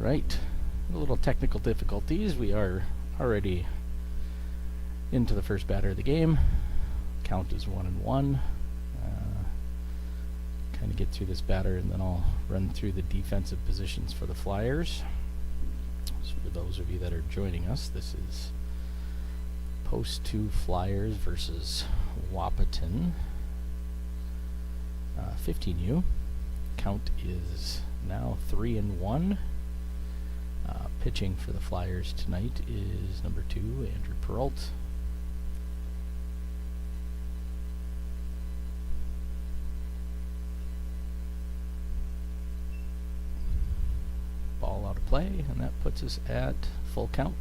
Right. A little technical difficulties. We are already into the first batter of the game. Count is 1-1. Kind of get through this batter and then I'll run through the defensive positions for the Flyers. So for those of you that are joining us, this is Post 2 Flyers versus Wahpeton. 15U. Count is now 3-1. Pitching for the Flyers tonight is number 2, Andrew Peralt. Ball out of play, and that puts us at full count.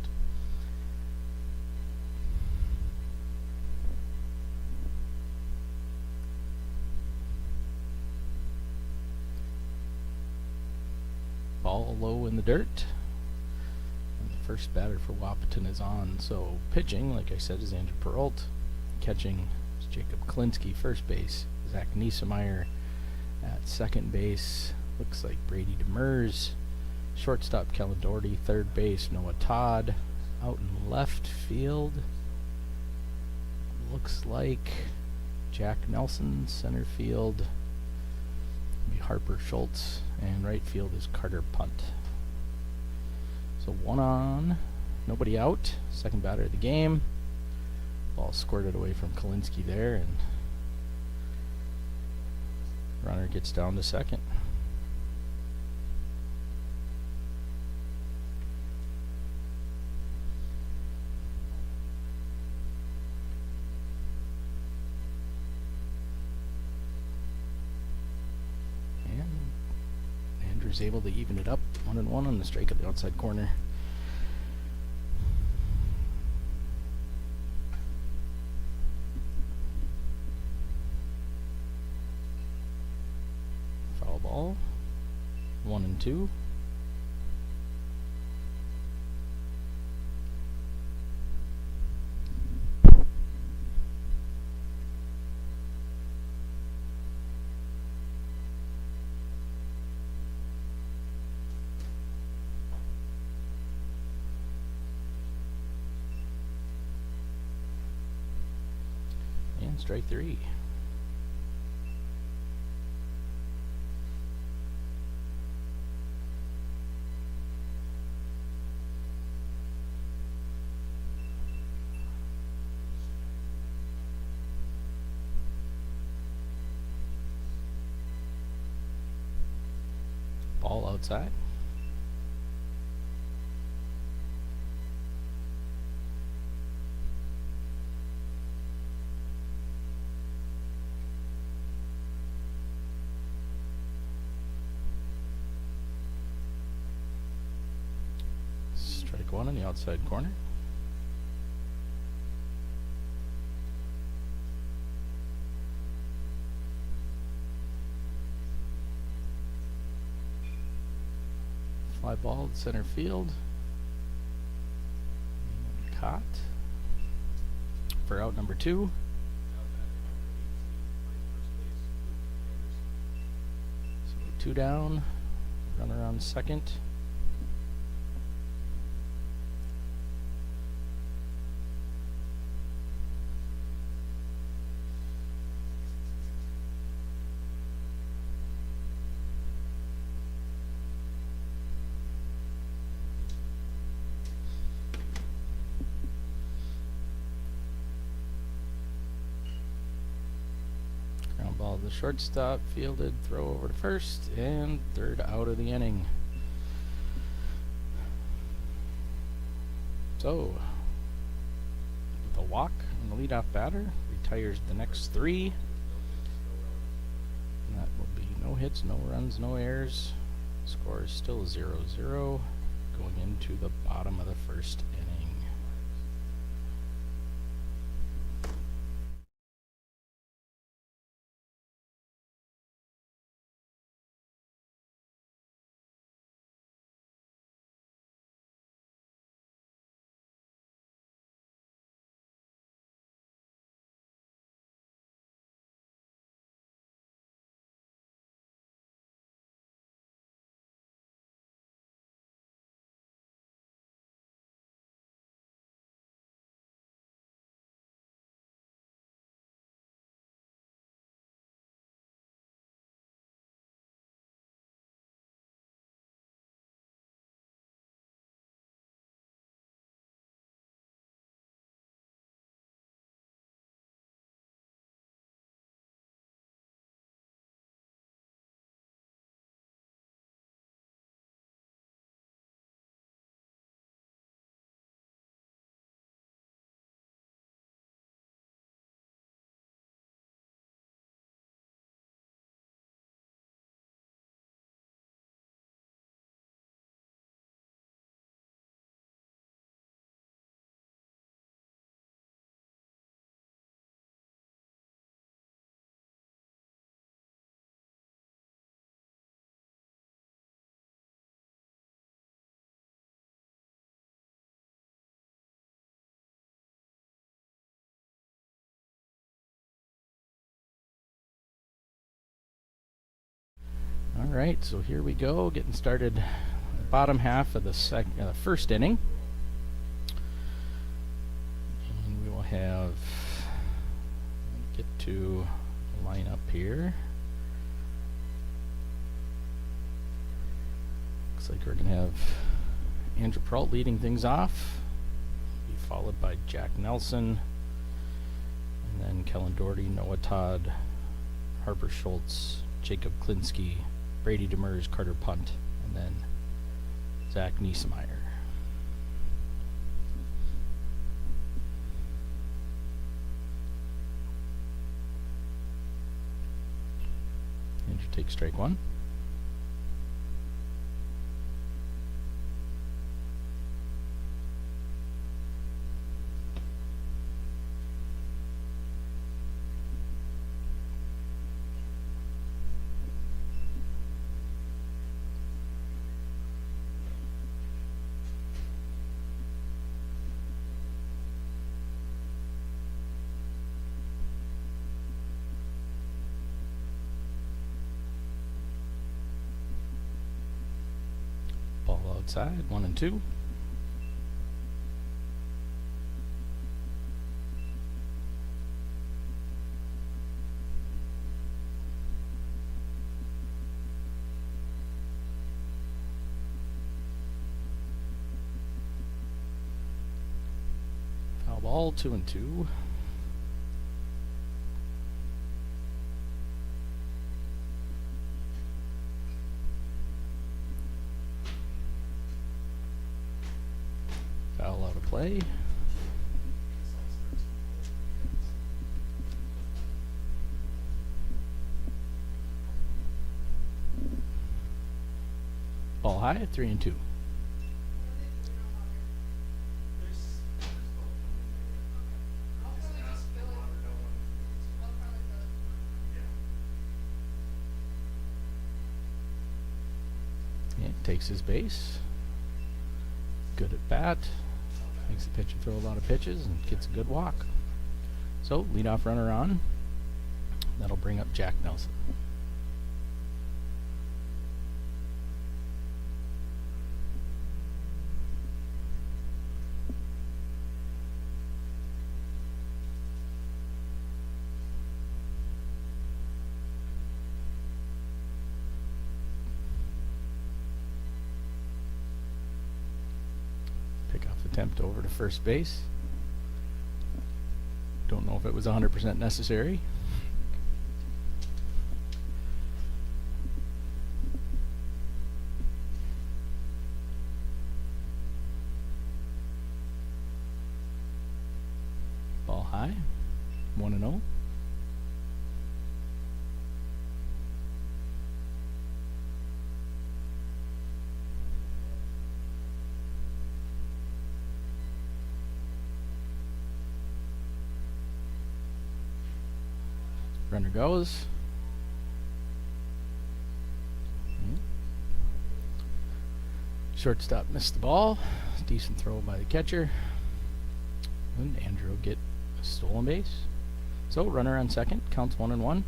Ball low in the dirt. And the first batter for Wahpeton is on. So pitching, like I said, is Andrew Peralt. Catching is Jacob Klinsky, first base. Zach Niesemeyer at second base. Looks like Brady Demers. Shortstop Kellen Doherty. Third base Noah Todd. Out in left field looks like Jack Nelson. Center field be Harper Schultz, and right field is Carter Punt. So 1 on, nobody out. Second batter of the game. Ball squirted away from Klinsky there, and runner gets down to second. Andrew's able to even it up. 1-1 on the strike at the outside corner. Foul ball. 1-2. Strike 3. Ball outside. Strike 1 on the outside corner. Fly ball to center field. And caught for out number 2. So 2 down. Runner on second. Ball to the shortstop, fielded, throw over to first, and third out of the inning. So, with a walk on the leadoff batter, retires the next 3. And that will be no hits, no runs, no errors. Score is still 0-0 going into the bottom of the first inning. Alright, so here we go, getting started bottom half of the first inning. And we will have, get to line up here. Looks like we're going to have Andrew Peralt leading things off, be followed by Jack Nelson, and then Kellen Doherty, Noah Todd, Harper Schultz, Jacob Klinsky, Brady Demers, Carter Punt, and then Zach Niesemeyer. Andrew takes strike one. Ball outside, 1-2. Foul ball, 2-2. Foul out of play. Ball high, 3-2. Yeah, takes his base. Good at bat. Makes the pitcher throw a lot of pitches and gets a good walk. So, leadoff runner on. That'll bring up Jack Nelson. Pickoff attempt over to first base. Don't know if it was 100% necessary. Ball high, 1-0. Runner goes. Shortstop missed the ball. Decent throw by the catcher. And Andrew will get a stolen base. So runner on second, counts 1-1.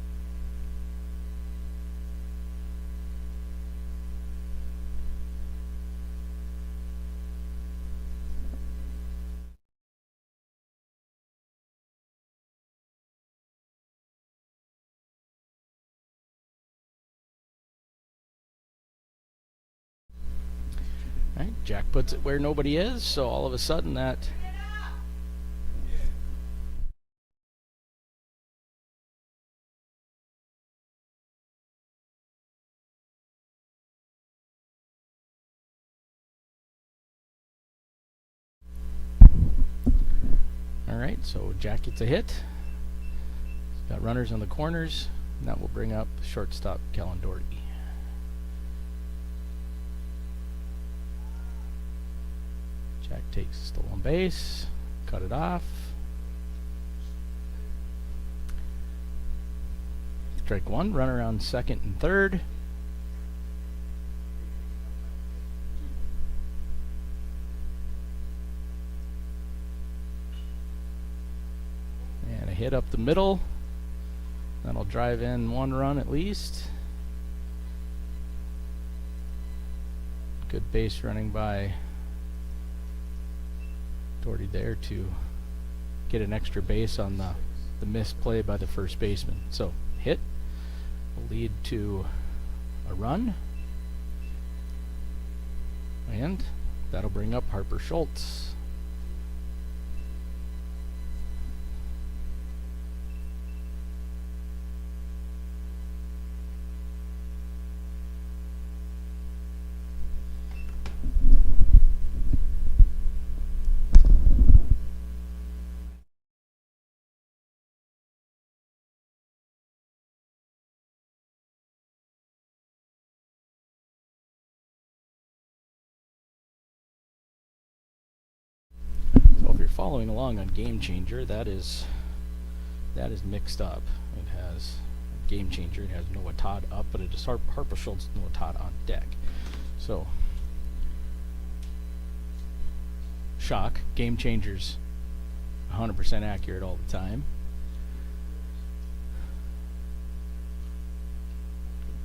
Right, Jack puts it where nobody is, so all of a sudden that Alright, so Jack gets a hit. He's got runners on the corners, and that will bring up shortstop Kellen Doherty. Jack takes a stolen base, cut it off. Strike one, runner on second and third. And a hit up the middle. That'll drive in one run at least. Good base running by Doherty there to get an extra base on the misplay by the first baseman. So hit will lead to a run, and that'll bring up Harper Schultz. So if you're following along on Game Changer, that is mixed up. It has Game Changer, it has Noah Todd up, but it is Harper Schultz, Noah Todd on deck. So shock, Game Changer's 100% accurate all the time.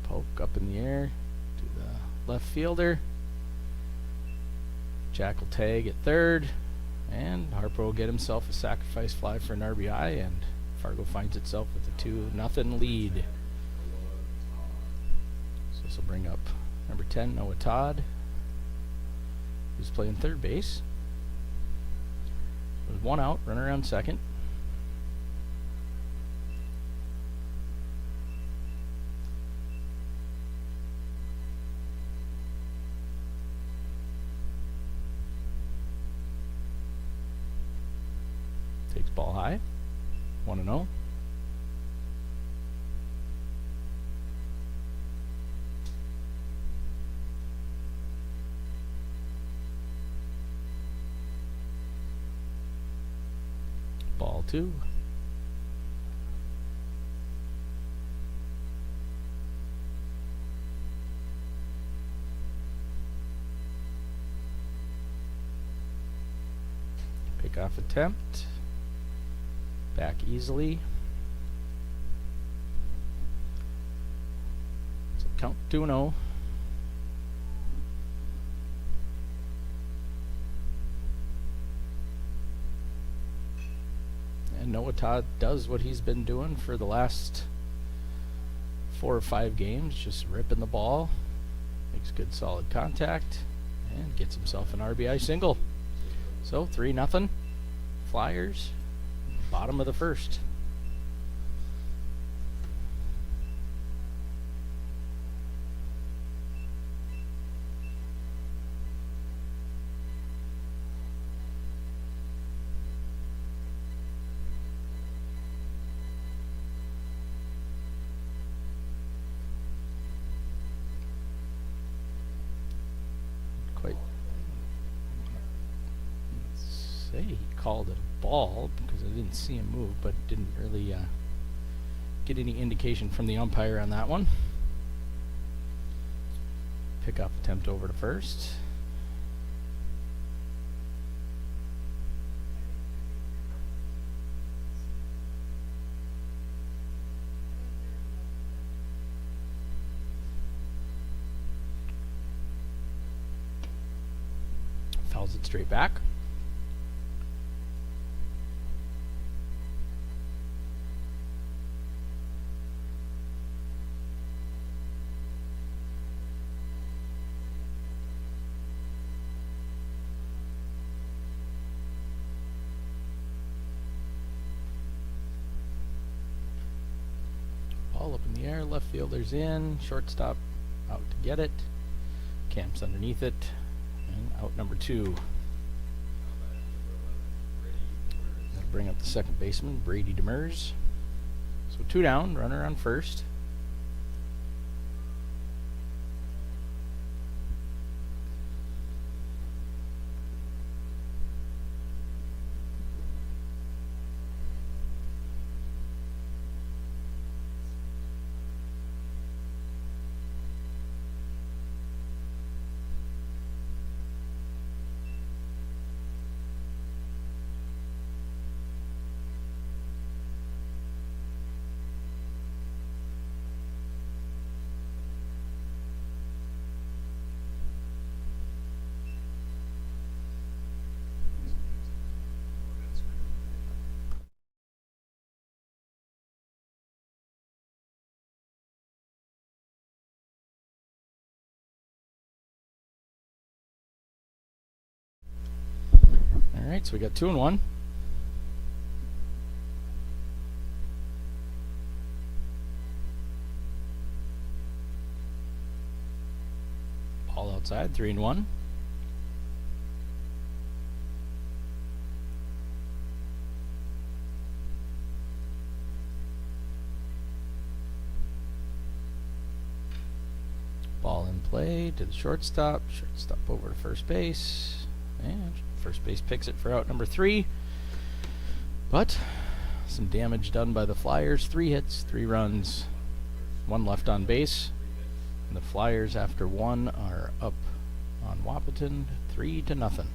Poke up in the air to the left fielder. Jack will tag at third, and Harper will get himself a sacrifice fly for an RBI, and Fargo finds itself with a 2-0 lead. So this will bring up number 10, Noah Todd, who's playing third base. With one out, runner around second. Takes ball high. 1-0. Ball 2. Pickoff attempt. Back easily. So count 2-0. And Noah Todd does what he's been doing for the last 4 or 5 games, just ripping the ball, makes good solid contact, and gets himself an RBI single. So 3-0 Flyers, bottom of the first. Quite say he called it a ball because I didn't see him move, but didn't really get any indication from the umpire on that one. Pickoff attempt over to first. Fouls it straight back. Ball up in the air, left fielder's in, shortstop out to get it. Camp's underneath it, and out number 2. That'll bring up the second baseman, Brady Demers. So 2 down, runner on first. Alright, so we got 2 and 1. Ball outside, 3 and 1. Ball in play to the shortstop. Shortstop over to first base. And first base picks it for out number 3. But some damage done by the Flyers. 3 hits, 3 runs, 1 left on base. And the Flyers, after 1, are up on Wahpeton 3-0.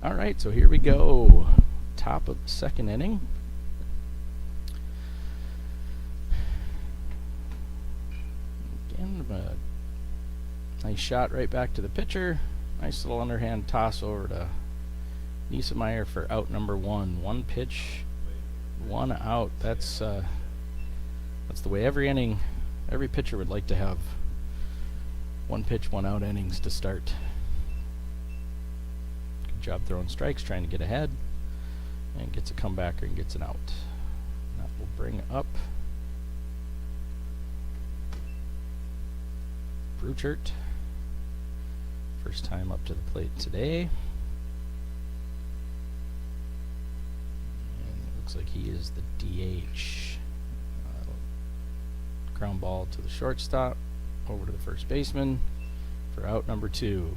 Alright, so here we go. Top of the second inning. Again, a nice shot right back to the pitcher. Nice little underhand toss over to Niesemeyer for out number 1. 1 pitch, 1 out. That's the way every pitcher would like to have. 1 pitch, 1 out innings to start. Job throwing strikes, trying to get ahead, and gets a comebacker and gets an out. That will bring up Bruchert. First time up to the plate today. And it looks like he is the DH. Ground ball to the shortstop, over to the first baseman for out number 2.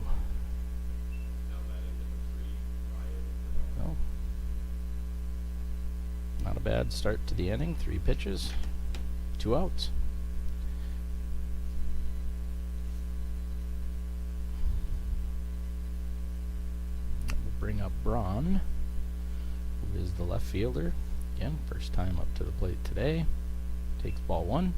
Not a bad start to the inning. 3 pitches, 2 outs. We'll bring up Braun, who is the left fielder. Again, first time up to the plate today. Takes ball 1.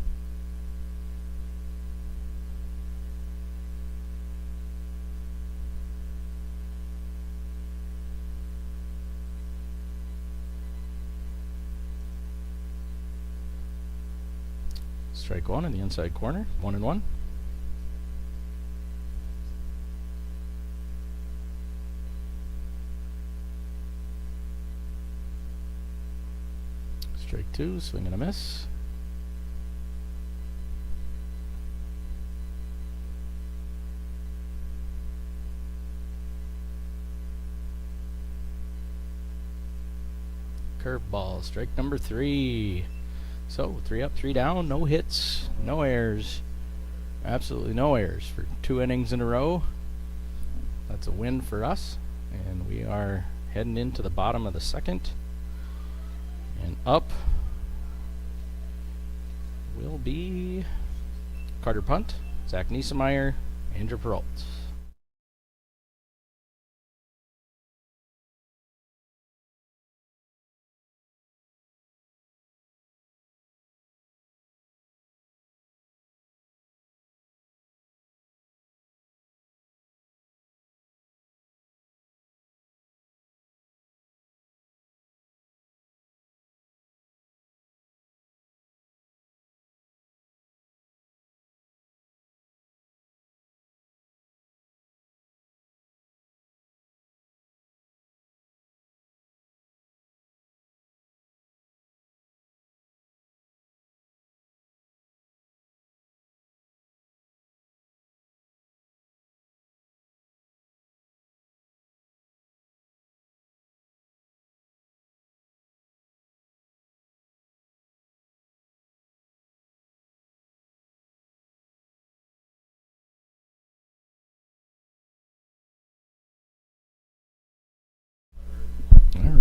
Strike 1 in the inside corner. 1 and 1. Strike 2, swing and a miss. Curveball, strike number 3. So 3 up, 3 down, no hits, no errors. Absolutely no errors for 2 innings in a row. That's a win for us, and we are heading into the bottom of the second. And up will be Carter Punt, Zach Niesemeyer, Andrew Peralt.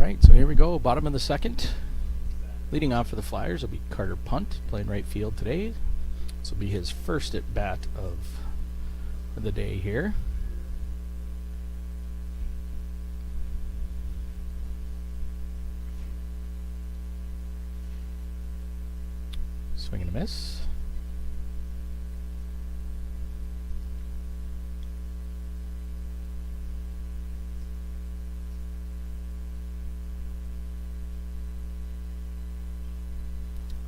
Alright, so here we go, bottom of the second. Leading off for the Flyers will be Carter Punt, playing right field today. This will be his first at bat of the day here. Swing and a miss.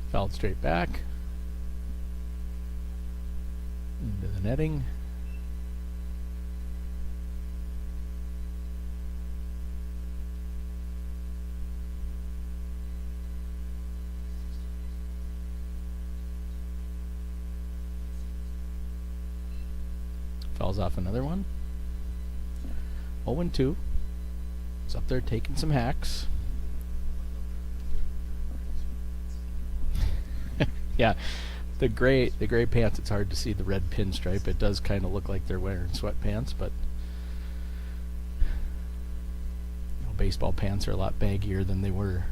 Fouled straight back into the netting. Fouls off another one. 0-2. He's up there taking some hacks. Yeah, the gray pants, it's hard to see the red pinstripe. It does kind of look like they're wearing sweatpants, but you know, baseball pants are a lot baggier than they were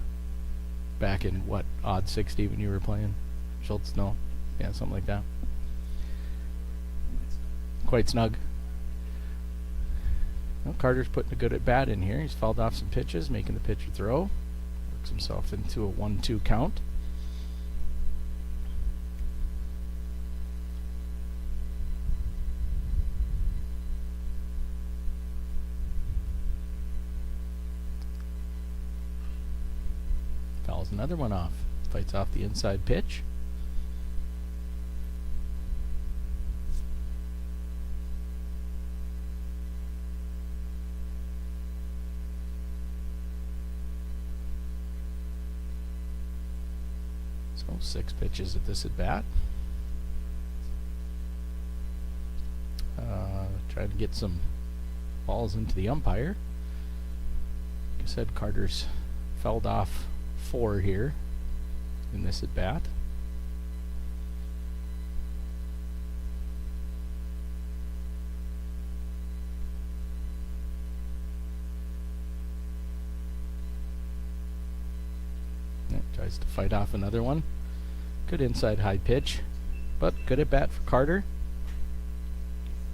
back in, what, odd 60 when you were playing? Schultz? No? Yeah, something like that. Quite snug. Well, Carter's putting a good at bat in here. He's fouled off some pitches, making the pitcher throw. Works himself into a 1-2 count. Fouls another one off. Fights off the inside pitch. So 6 pitches at this at bat. Trying to get some balls into the umpire. Like I said, Carter's fouled off 4 here in this at bat. Tries to fight off another one. Good inside high pitch, but good at bat for Carter.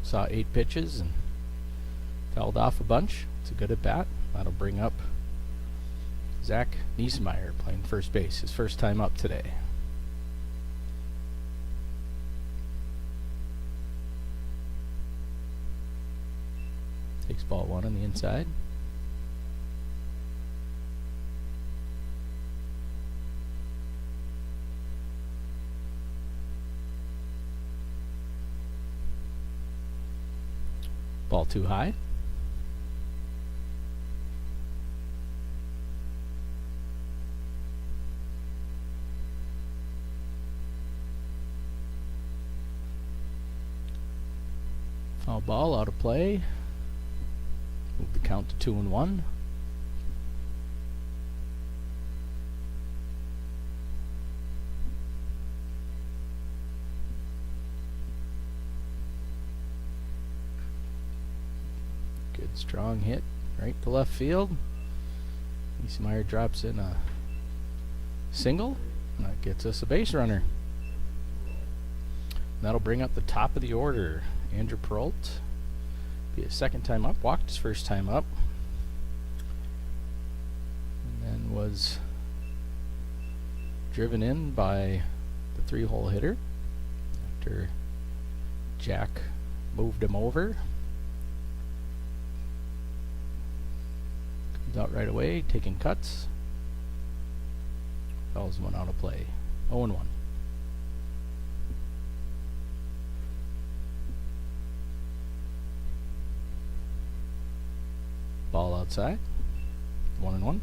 Saw 8 pitches and fouled off a bunch. It's a good at bat. That'll bring up Zach Niesemeyer playing first base, his first time up today. Takes ball 1 on the inside. Ball too high. Foul ball out of play. Move the count to 2-1. Good strong hit right to left field. Niesemeyer drops in a single, and that gets us a base runner. That'll bring up the top of the order. Andrew Peralt, be his second time up, walked his first time up, and then was driven in by the 3-hole hitter after Jack moved him over. Comes out right away, taking cuts. Fouls one out of play. 0-1. Ball outside. 1-1.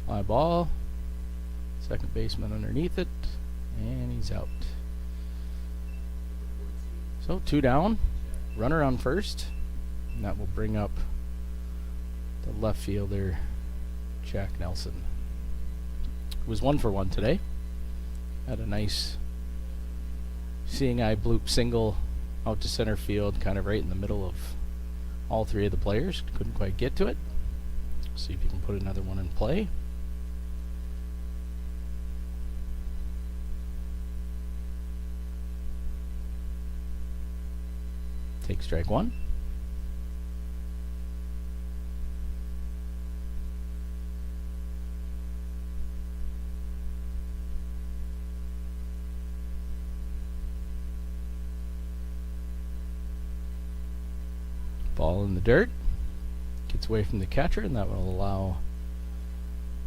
Fly ball. Second baseman underneath it. And he's out. So 2 down. Runner on first. And that will bring up the left fielder, Jack Nelson. was 1-for-1 today. Had a nice seeing eye bloop single out to center field, kind of right in the middle of all three of the players. Couldn't quite get to it. See if you can put another one in play. Take strike one. Ball in the dirt. Gets away from the catcher, and that will allow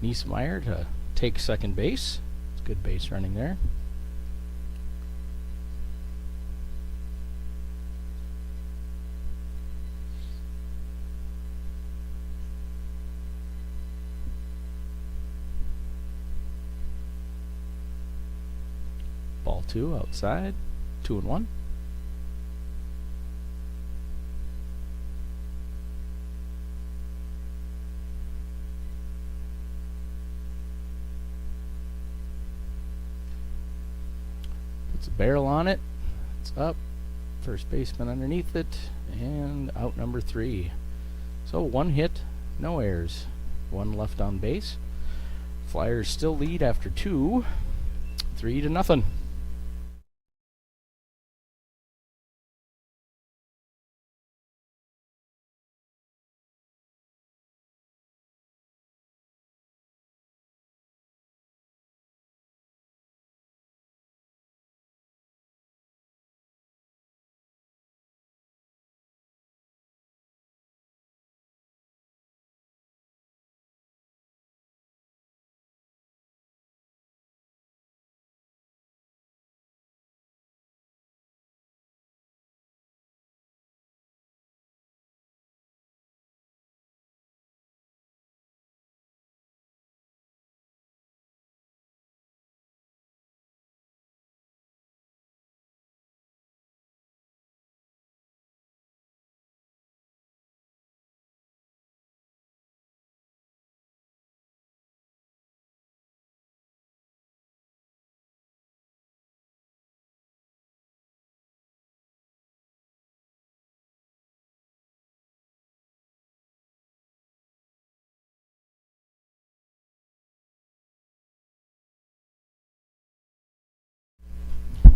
Niesmeyer to take second base. It's good base running there. Ball 2 outside. 2-1. Puts a barrel on it. It's up. First baseman underneath it. And out number 3. So 1 hit, no errors. 1 left on base. Flyers still lead after 2. 3-0.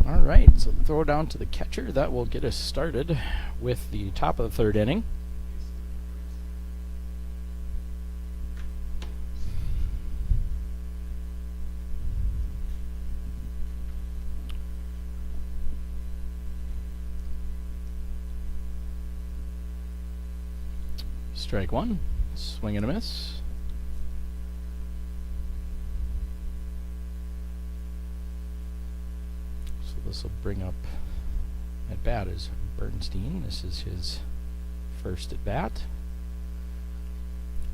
All right, so throw down to the catcher. That will get us started with the top of the 3rd inning. Strike 1, swing and a miss. This will bring up at bat is Bernstein. This is his first at bat.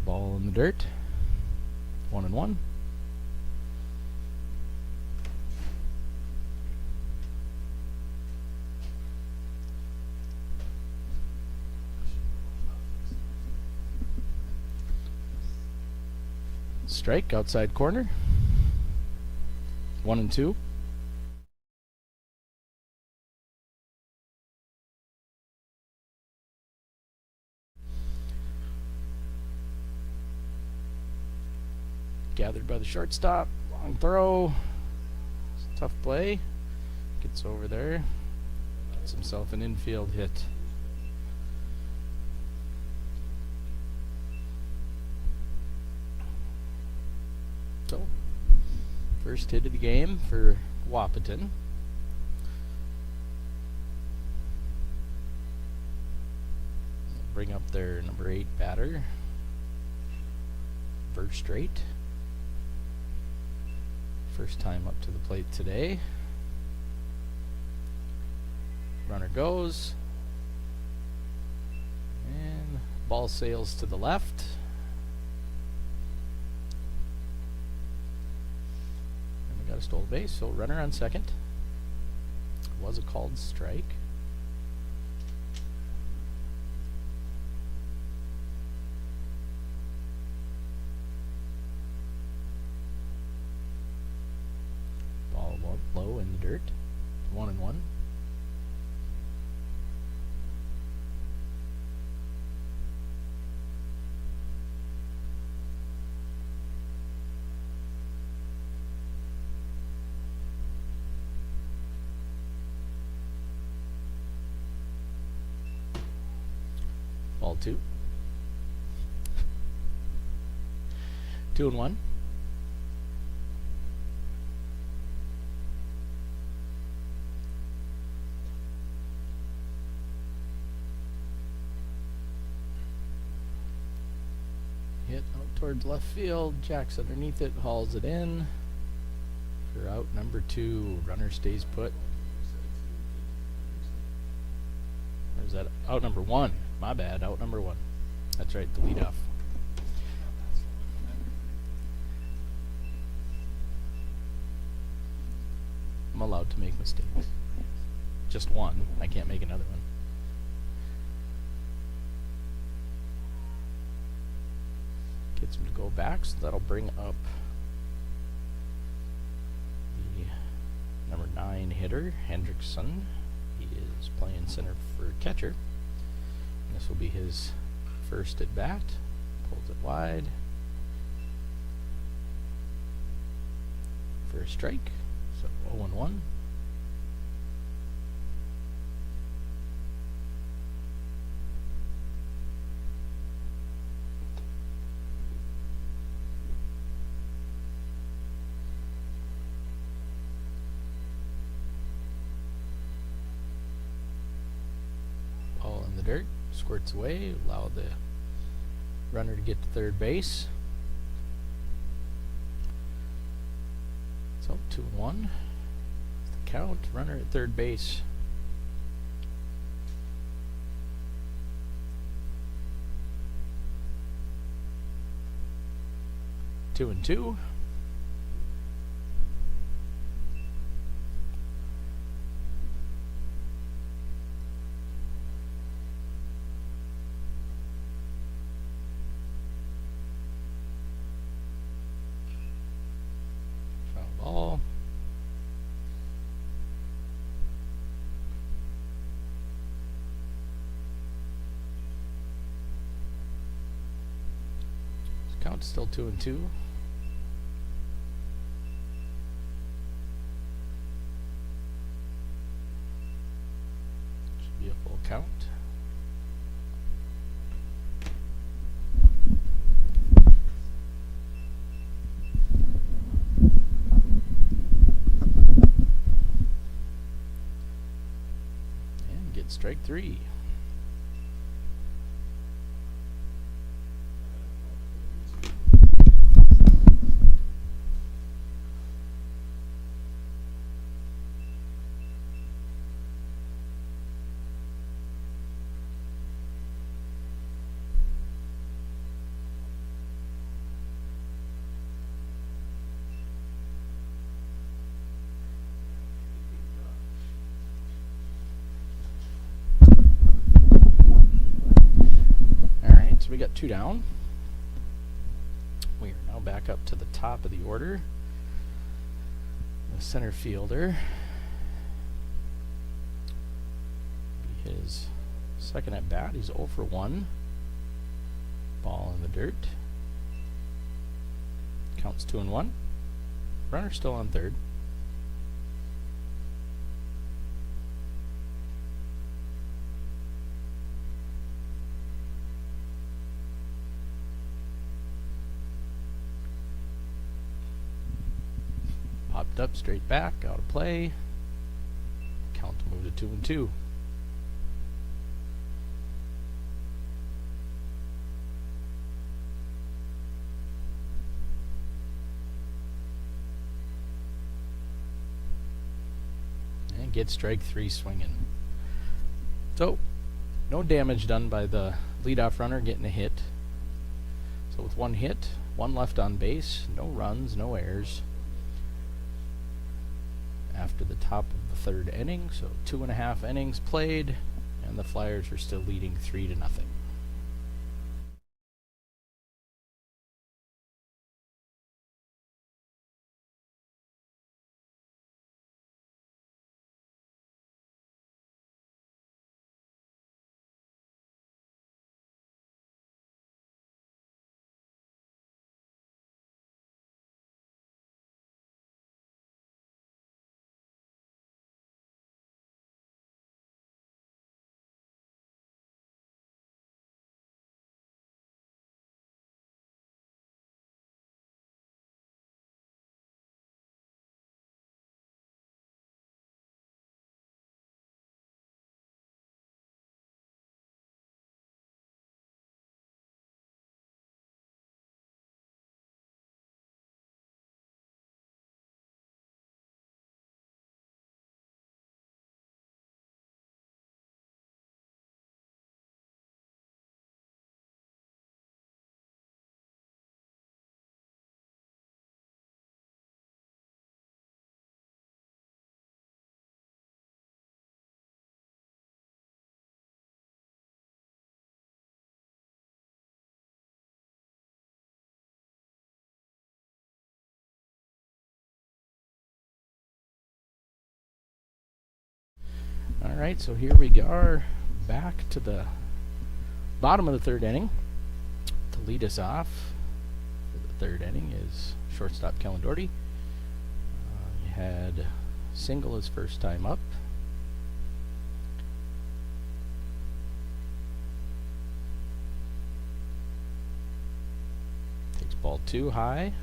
Ball in the dirt. 1-1. Strike outside corner. 1-2. Gathered by the shortstop. Long throw. Tough play. Gets over there. Gets himself an infield hit. So, first hit of the game for Wahpeton. Bring up their number 8 batter. Straight. First time up to the plate today. Runner goes. And ball sails to the left. And we got a stolen base, so runner on second. Was a called strike. 2. 2-1. Hit out towards left field. Jack's underneath it, hauls it in. For out number 2, runner stays put. Or is that out number 1? My bad, out number 1. That's right, the leadoff. I'm allowed to make mistakes. Just one. I can't make another one. Gets him to go back, so that'll bring up the number 9 hitter, Hendrickson. He is playing center for catcher. And this will be his first at bat. Pulls it wide. For a strike. So 0-1. Ball in the dirt, squirts away, allow the runner to get to third base. So 2-1. The count, runner at third base. Two and two. Ball. Count still 2 and 2. Should be a full count. Strike 3. So we got 2 down. We are now back up to the top of the order. The center fielder. Be his second at bat. He's 0 for 1. Ball in the dirt. Counts 2 and 1. Runner still on third. Popped up, straight back, out of play. Count to move to 2 and 2. And get strike 3 swinging. So, no damage done by the leadoff runner getting a hit. So with 1 hit, 1 left on base, no runs, no errors. After the top of the 3rd inning, so 2.5 innings played, and the Flyers are still leading 3-0. Alright, so here we are back to the bottom of the third inning. To lead us off for the third inning is shortstop Kellen Doherty. He had single his first time up. Takes ball 2 high.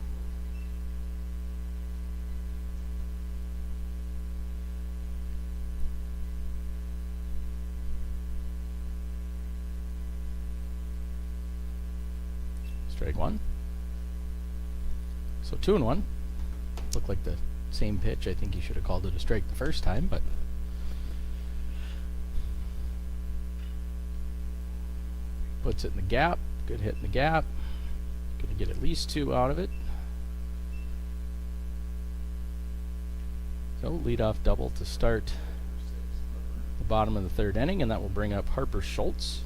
Strike 1. So 2-1. Looked like the same pitch. I think he should have called it a strike the first time, but puts it in the gap. Good hit in the gap. Gonna get at least 2 out of it. So leadoff double to start the bottom of the third inning, and that will bring up Harper Schultz.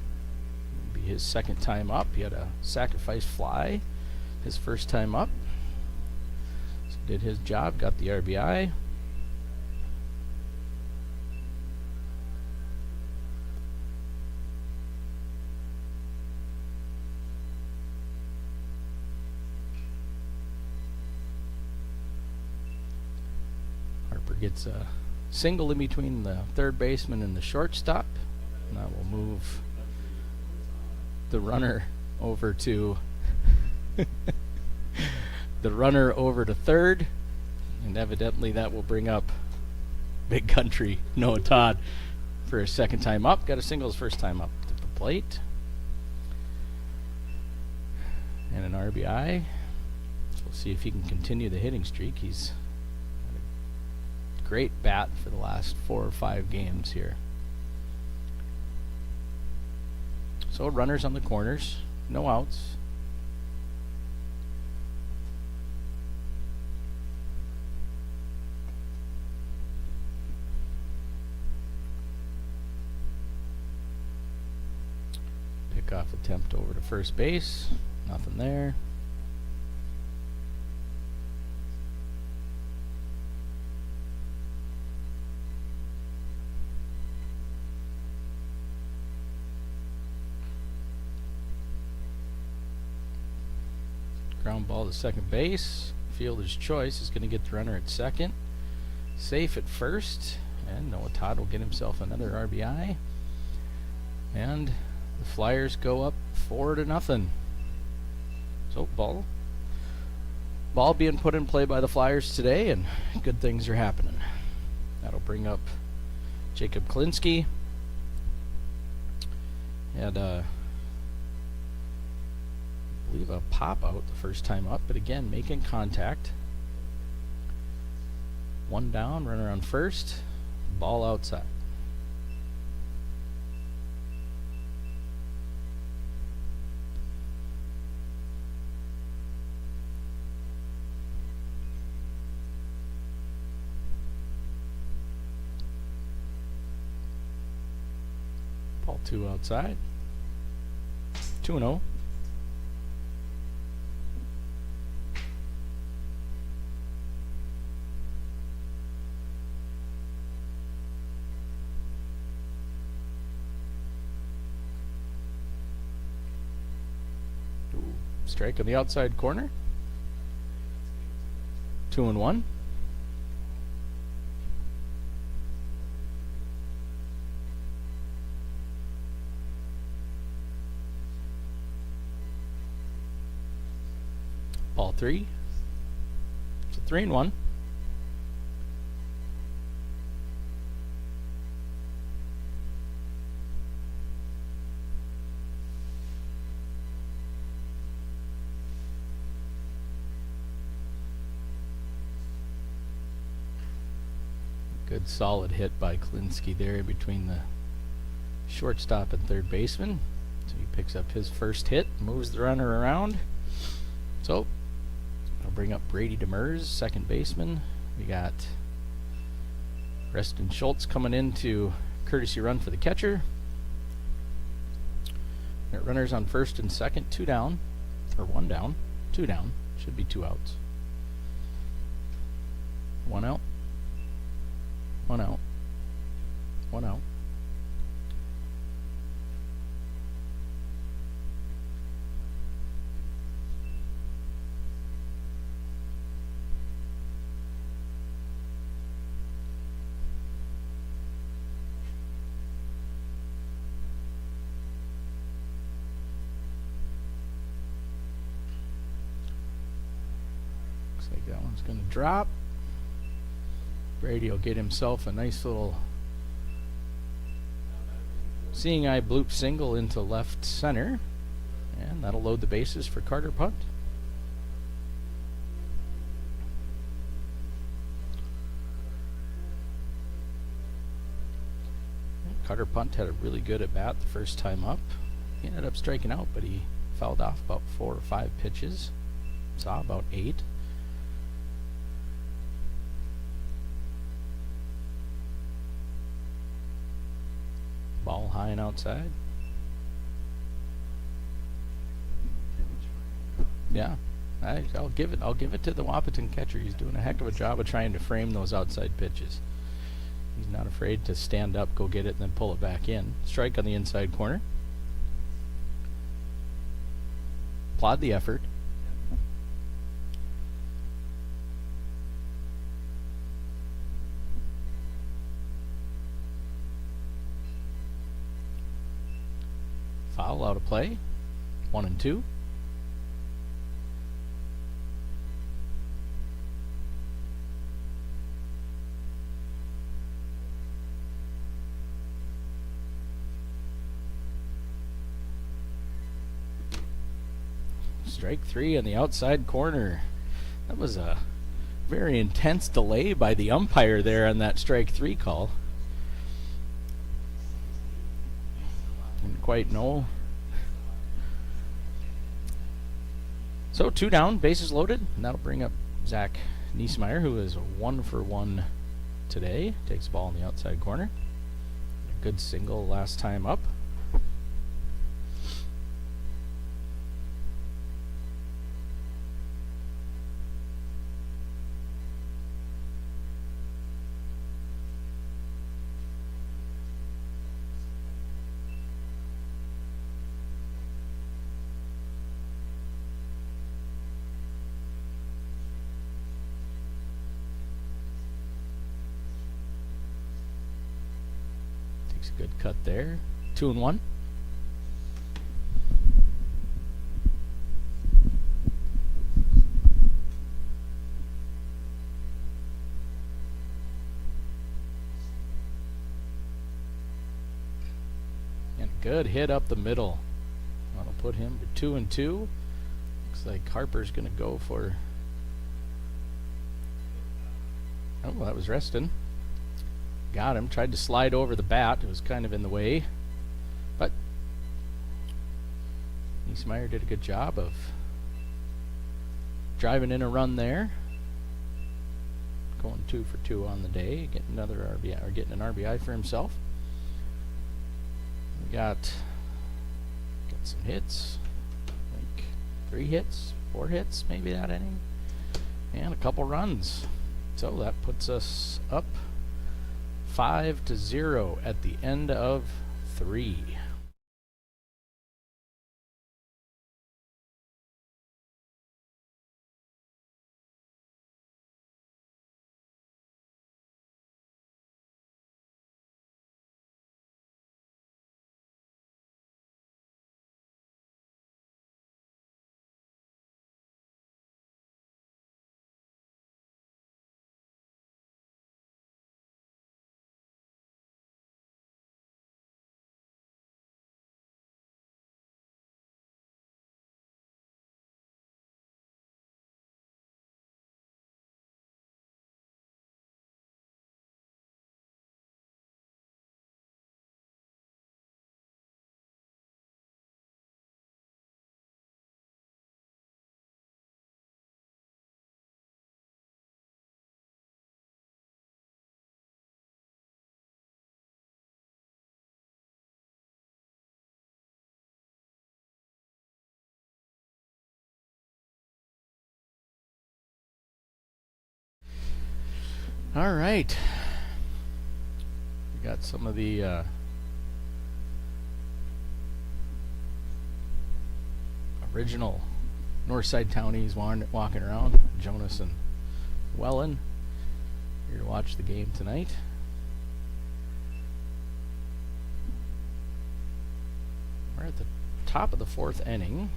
Be his second time up. He had a sacrifice fly his first time up. So did his job, got the RBI. Harper gets a single in between the third baseman and the shortstop, and that will move the runner over to third, and evidently that will bring up Big Country Noah Todd for his second time up. Got a single his first time up to the plate, and an RBI. So we'll see if he can continue the hitting streak. He's had a great bat for the last 4 or 5 games here. So runners on the corners, no outs. Pickoff attempt over to first base, nothing there. Ground ball to second base. Fielder's choice is going to get the runner at second. Safe at first. And Noah Todd will get himself another RBI. And the Flyers go up 4-0. So ball being put in play by the Flyers today, and good things are happening. That'll bring up Jacob Klinsky. Had I believe a pop out the first time up, but again making contact. 1 down, runner on first, ball outside. Ball 2 outside. 2-0. Strike on the outside corner. 2-1. Ball 3. So 3-1. Good solid hit by Klinsky there between the shortstop and third baseman. So he picks up his first hit, moves the runner around. So I'll bring up Brady Demers, second baseman. We got Preston Schultz coming in to courtesy run for the catcher. Got runners on first and second, 2 down, or 1 down, 2 down. Should be 2 outs. 1 out. 1 out. 1 out. like that one's going to drop. Brady will get himself a nice little seeing eye bloop single into left center, and that'll load the bases for Carter punt. Carter punt had a really good at bat the first time up. He ended up striking out, but he fouled off about 4 or 5 pitches. Saw about 8. Ball high and outside. Yeah, I'll give it to the Wahpeton catcher. He's doing a heck of a job of trying to frame those outside pitches. He's not afraid to stand up, go get it, and then pull it back in. Strike on the inside corner. Applaud the effort. Foul out of play. 1 and 2. Strike 3 on the outside corner. That was a very intense delay by the umpire there on that strike 3 call. Didn't quite know. So 2 down, bases loaded, and that'll bring up Zach Niesmeyer, who is 1 for 1 today. Takes the ball in the outside corner. A good single last time up. Takes a good cut there. 2 and 1. And a good hit up the middle. That'll put him to 2 and 2. Looks like Harper's going to go for. Oh, well, that was Reston. Got him. Tried to slide over the bat. It was kind of in the way. But Niesmeyer did a good job of driving in a run there. Going 2 for 2 on the day. Getting another RBI, or getting an RBI for himself. We got some hits. Like 3 hits, 4 hits maybe that inning. And a couple runs. So that puts us up 5-0 at the end of 3. All right. We got some of the original Northside Townies walking around. Jonas and Wellen here to watch the game tonight. We're at the top of the 4th inning.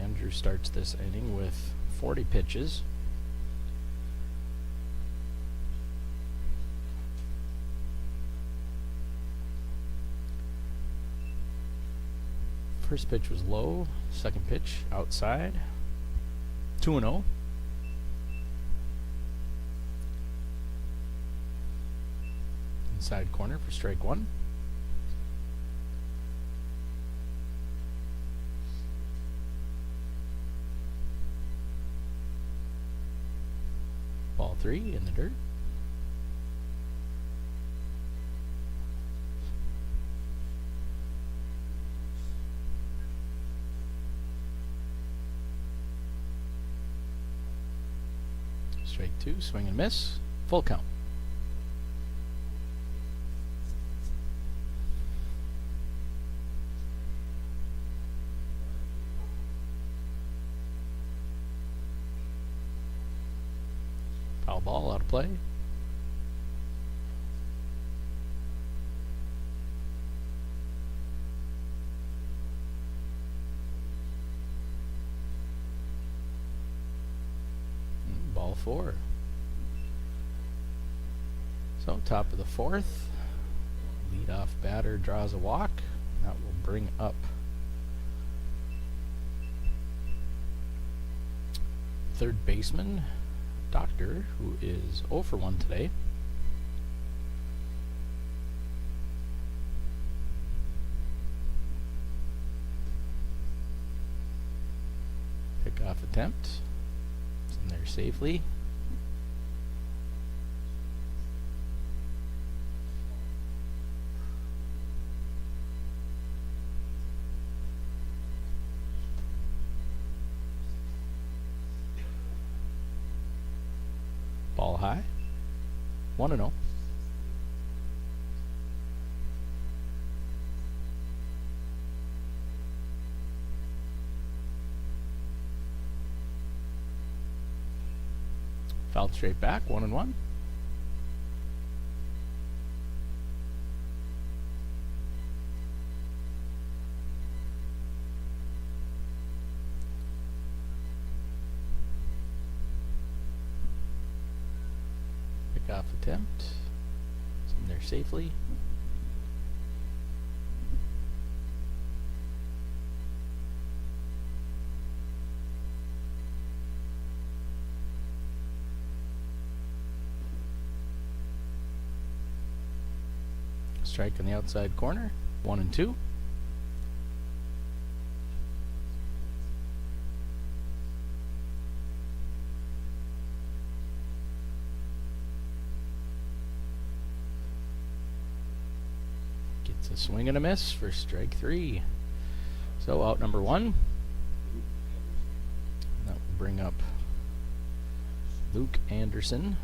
Andrew starts this inning with 40 pitches. First pitch was low. Second pitch outside. 2-0. Inside corner for strike one. Ball three in the dirt. Strike two, swing and miss. Full count. Foul ball, out of play. Ball four. So, top of the fourth. Leadoff batter draws a walk. That will bring up third baseman, Doctor, who is 0 for 1 today. Pickoff attempt. It's in there safely. Ball high. 1-0. Fouled straight back. 1-1. Off attempt. It's in there safely. Strike on the outside corner. 1-2. It's a swing and a miss for strike three. So out number one. That will bring up Luke Anderson,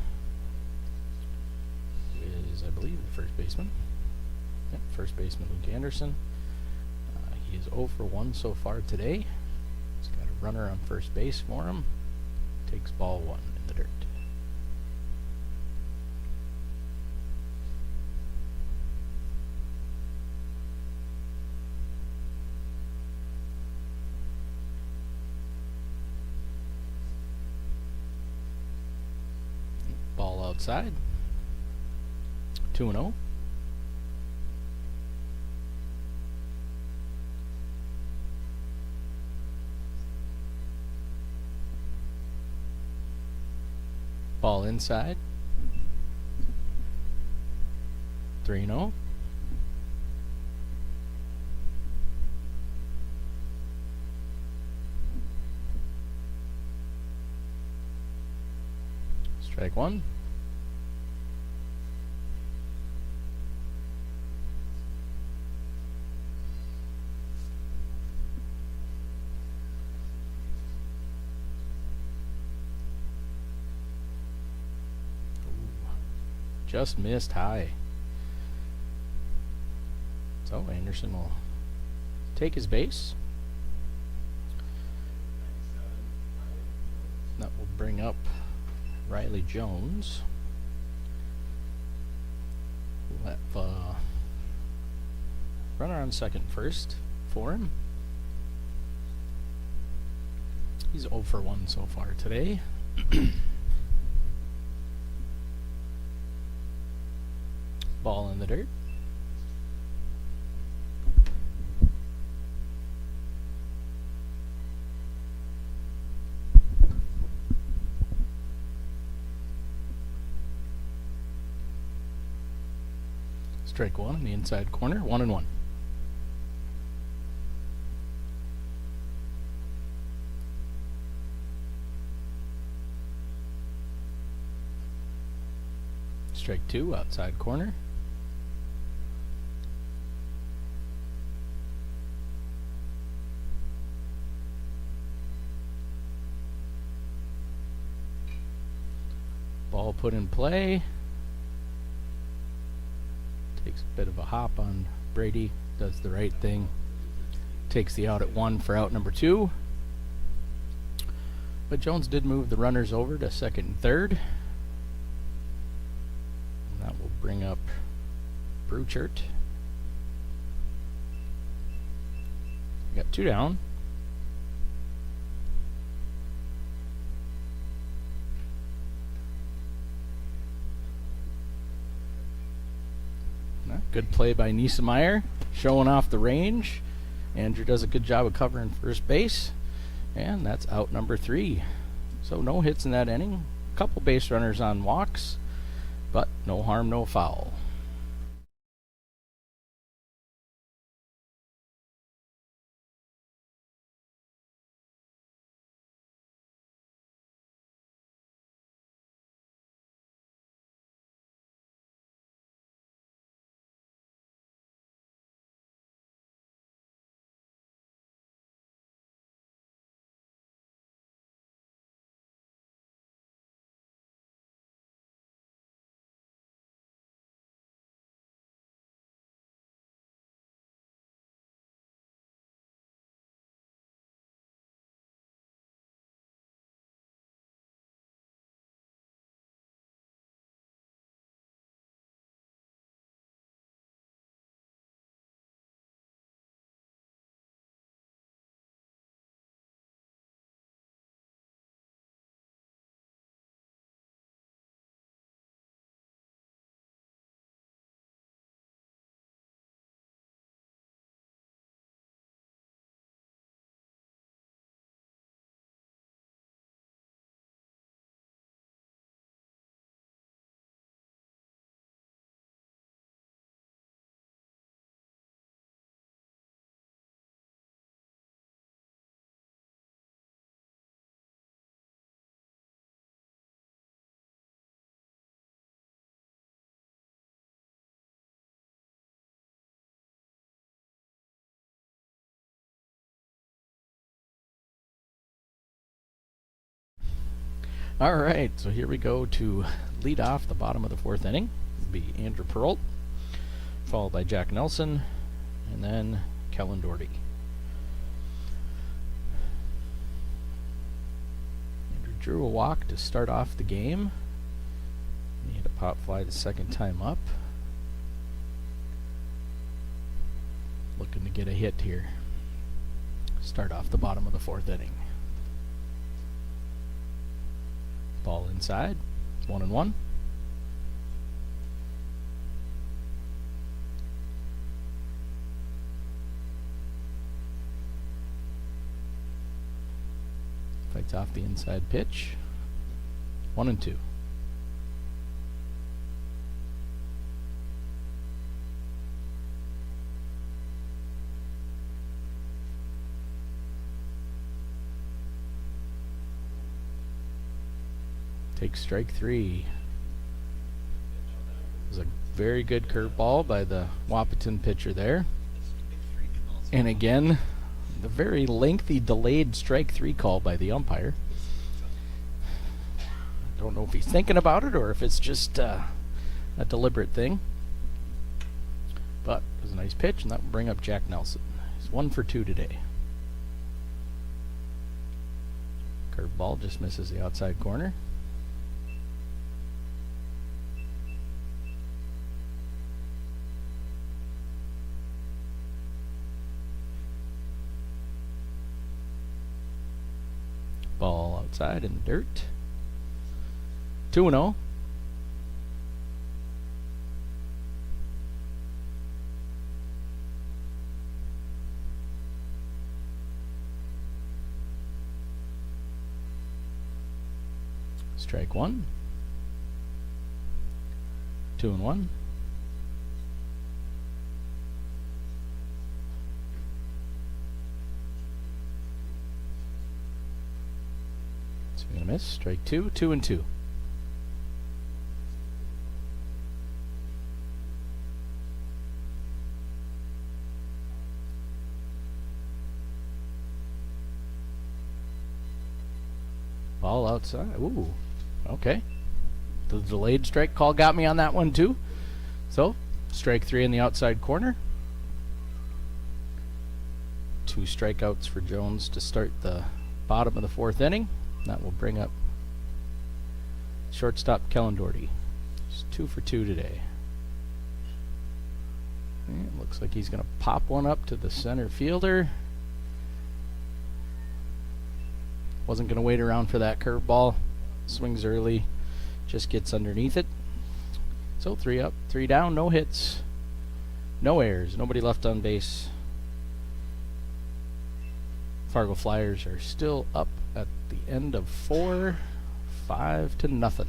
who is, I believe, the first baseman. Yep, first baseman Luke Anderson. He is 0 for 1 so far today. He's got a runner on first base for him. Takes ball one in the dirt. Ball outside. 2-0. Ball inside. 3-0. Strike one. Just missed high. So Anderson will take his base. That will bring up Riley Jones. We'll have runner on second first for him. He's 0 for 1 so far today. Ball in the dirt. Strike one on the inside corner, 1-1. Strike two, outside corner. Ball put in play. Takes a bit of a hop on Brady. Does the right thing. Takes the out at one for out number two. But Jones did move the runners over to second and third. And that will bring up Bruchert. We got two down. Good play by Niesemeyer, showing off the range. Andrew does a good job of covering first base. And that's out number three. So no hits in that inning. A couple base runners on walks, but no harm, no foul. All right, so here we go to lead off the bottom of the fourth inning. It'll be Andrew Peralt, followed by Jack Nelson, and then Kellen Doherty. Andrew drew a walk to start off the game. He had a pop fly the second time up. Looking to get a hit here. Start off the bottom of the fourth inning. Ball inside, 1-1. Fights off the inside pitch, 1-2. Takes strike three. It was a very good curveball by the Wahpeton pitcher there. And again, the very lengthy delayed strike three call by the umpire. I don't know if he's thinking about it or if it's just a deliberate thing. But it was a nice pitch, and that will bring up Jack Nelson. He's 1 for 2 today. Curveball just misses the outside corner. Ball outside in the dirt. 2-0. Strike one. 2-1. Swing and a miss. Strike two. 2-2. Ball outside. Ooh. Okay. The delayed strike call got me on that one too. So, strike three in the outside corner. 2 strikeouts for Jones to start the bottom of the 4th inning. That will bring up shortstop Kellen Doherty. He's 2 for 2 today. And it looks like he's going to pop one up to the center fielder. Wasn't going to wait around for that curveball. Swings early. Just gets underneath it. So 3 up, 3 down, no hits. No errors. Nobody left on base. Fargo Flyers are still up at the end of 4, 5-0.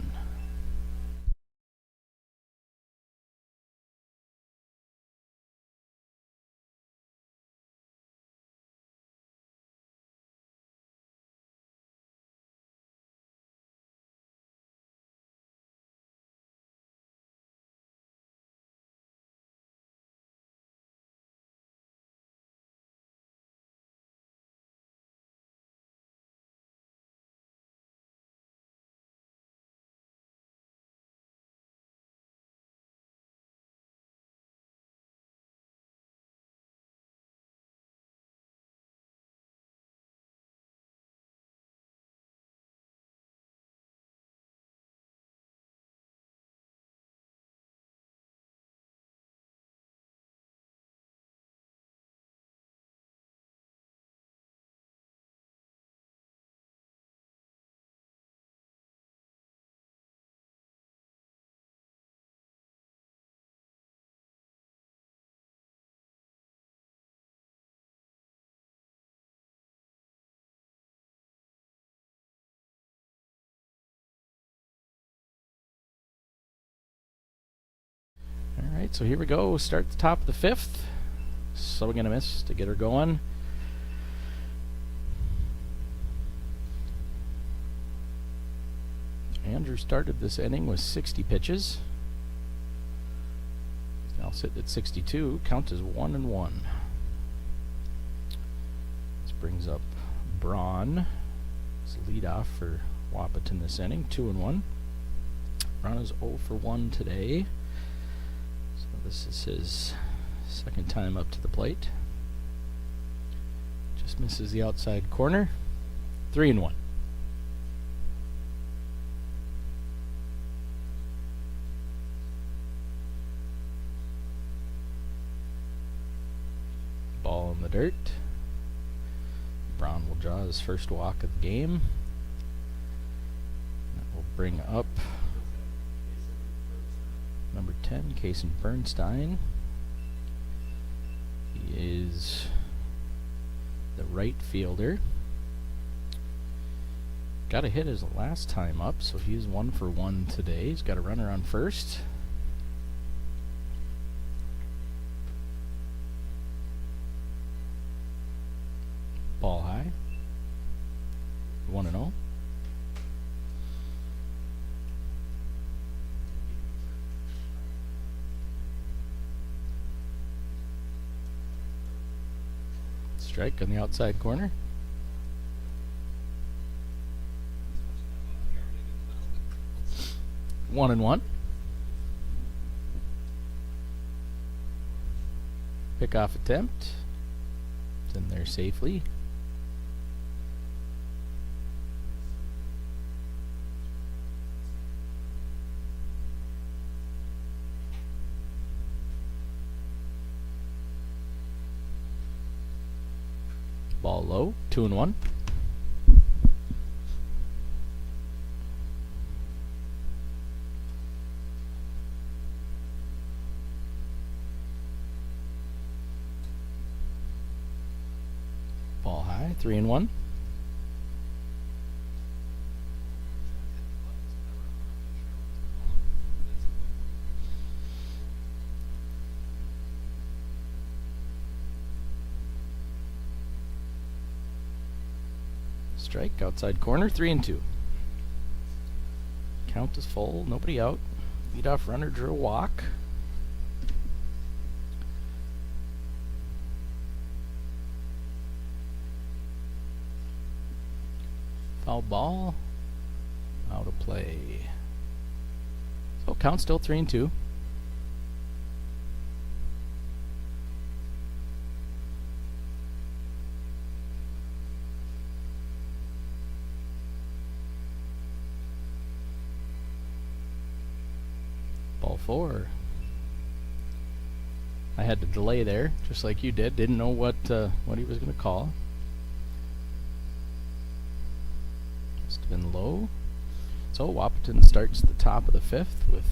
Alright, so here we go. Start the top of the 5th. Swing and a miss to get her going. Andrew started this inning with 60 pitches. He's now sitting at 62. Count is 1-1. This brings up Braun. It's leadoff for Wahpeton this inning. 2-1. Braun is 0 for 1 today. So this is his 2nd time up to the plate. Just misses the outside corner. 3-1. Ball in the dirt. Braun will draw his first walk of the game. That will bring up number 10, Kason Bernstein. He is the right fielder. Got a hit his last time up, so he's 1 for 1 today. He's got a runner on first. Ball high. 1-0. Strike on the outside corner. One and one. Pickoff attempt. It's in there safely. Ball low, 2-1. Ball high, 3-1. Strike, outside corner, 3-2. Count is full, nobody out. Leadoff runner drew a walk. Foul ball. Out of play. So count still 3-2. Ball 4. I had to delay there, just like you did. Didn't know what he was going to call. Must have been low. So Wahpeton starts the top of the 5th with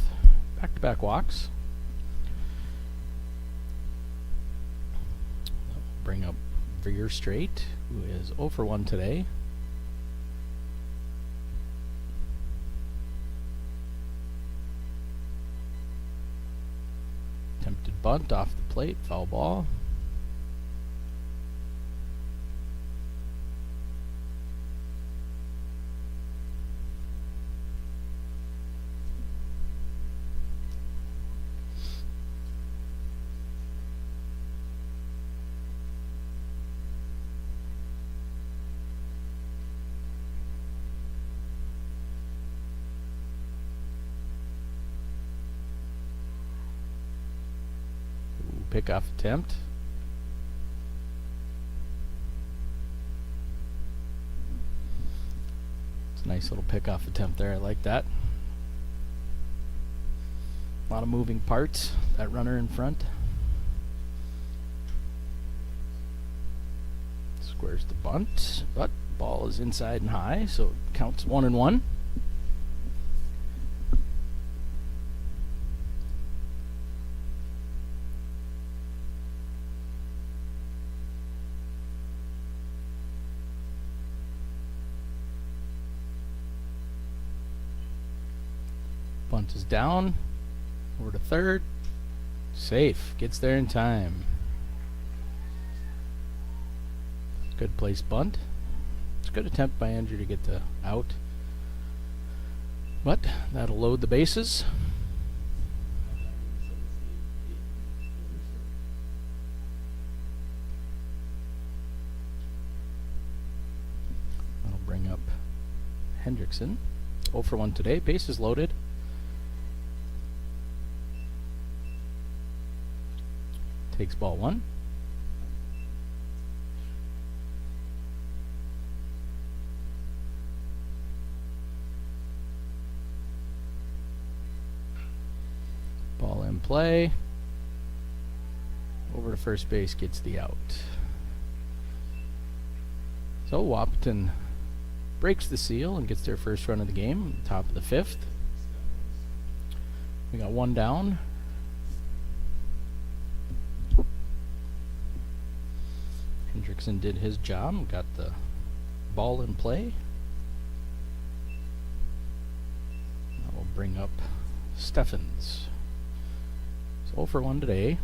back-to-back walks. That will bring up Veer Straight, who is 0 for 1 today. Attempted bunt off the plate, foul ball. Pickoff attempt. It's a nice little pickoff attempt there. I like that. A lot of moving parts. That runner in front. Squares the bunt, but ball is inside and high, so it counts 1-1. Bunt is down. Over to third. Safe. Gets there in time. Good place bunt. It's a good attempt by Andrew to get the out. But that'll load the bases. That'll bring up Hendrickson. 0 for 1 today. Bases loaded. Takes ball 1. Ball in play. Over to first base, gets the out. So Wahpeton breaks the seal and gets their first run of the game, top of the 5th. We got 1 down. Hendrickson did his job, got the ball in play. That will bring up Steffens. So 0 for 1 today.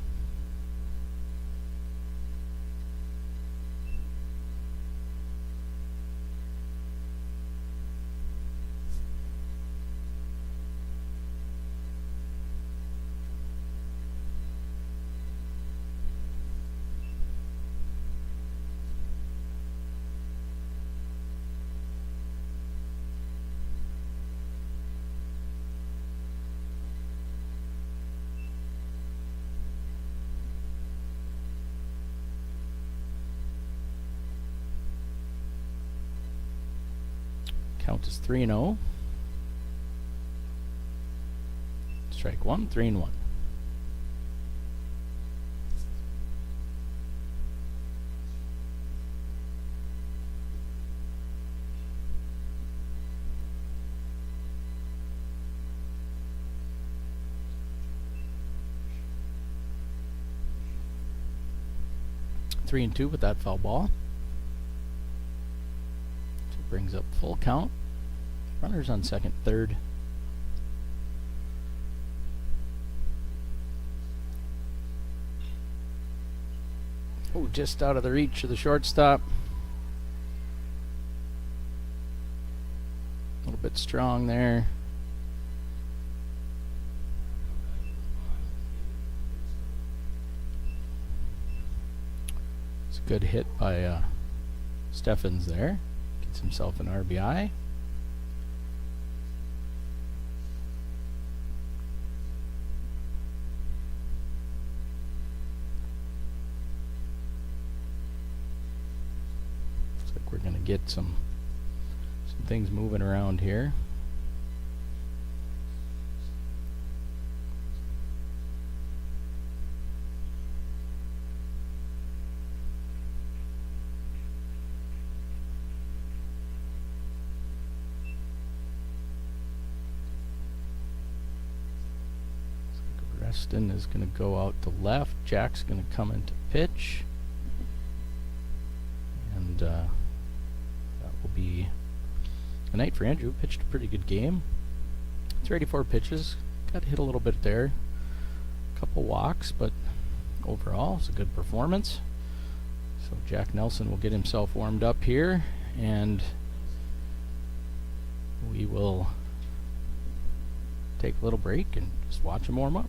Count is 3-0. Strike 1, 3-1. Three and 2 with that foul ball. So it brings up full count. Runners on second, third. Oh, just out of the reach of the shortstop. A little bit strong there. It's a good hit by Steffens there. Gets himself an RBI. Looks like we're going to get some things moving around here. Reston is going to go out to left. Jack's going to come into pitch. And that will be a night for Andrew. Pitched a pretty good game. 34 pitches. Got hit a little bit there. A couple walks, but overall it's a good performance. So Jack Nelson will get himself warmed up here, and we will take a little break and just watch him warm up.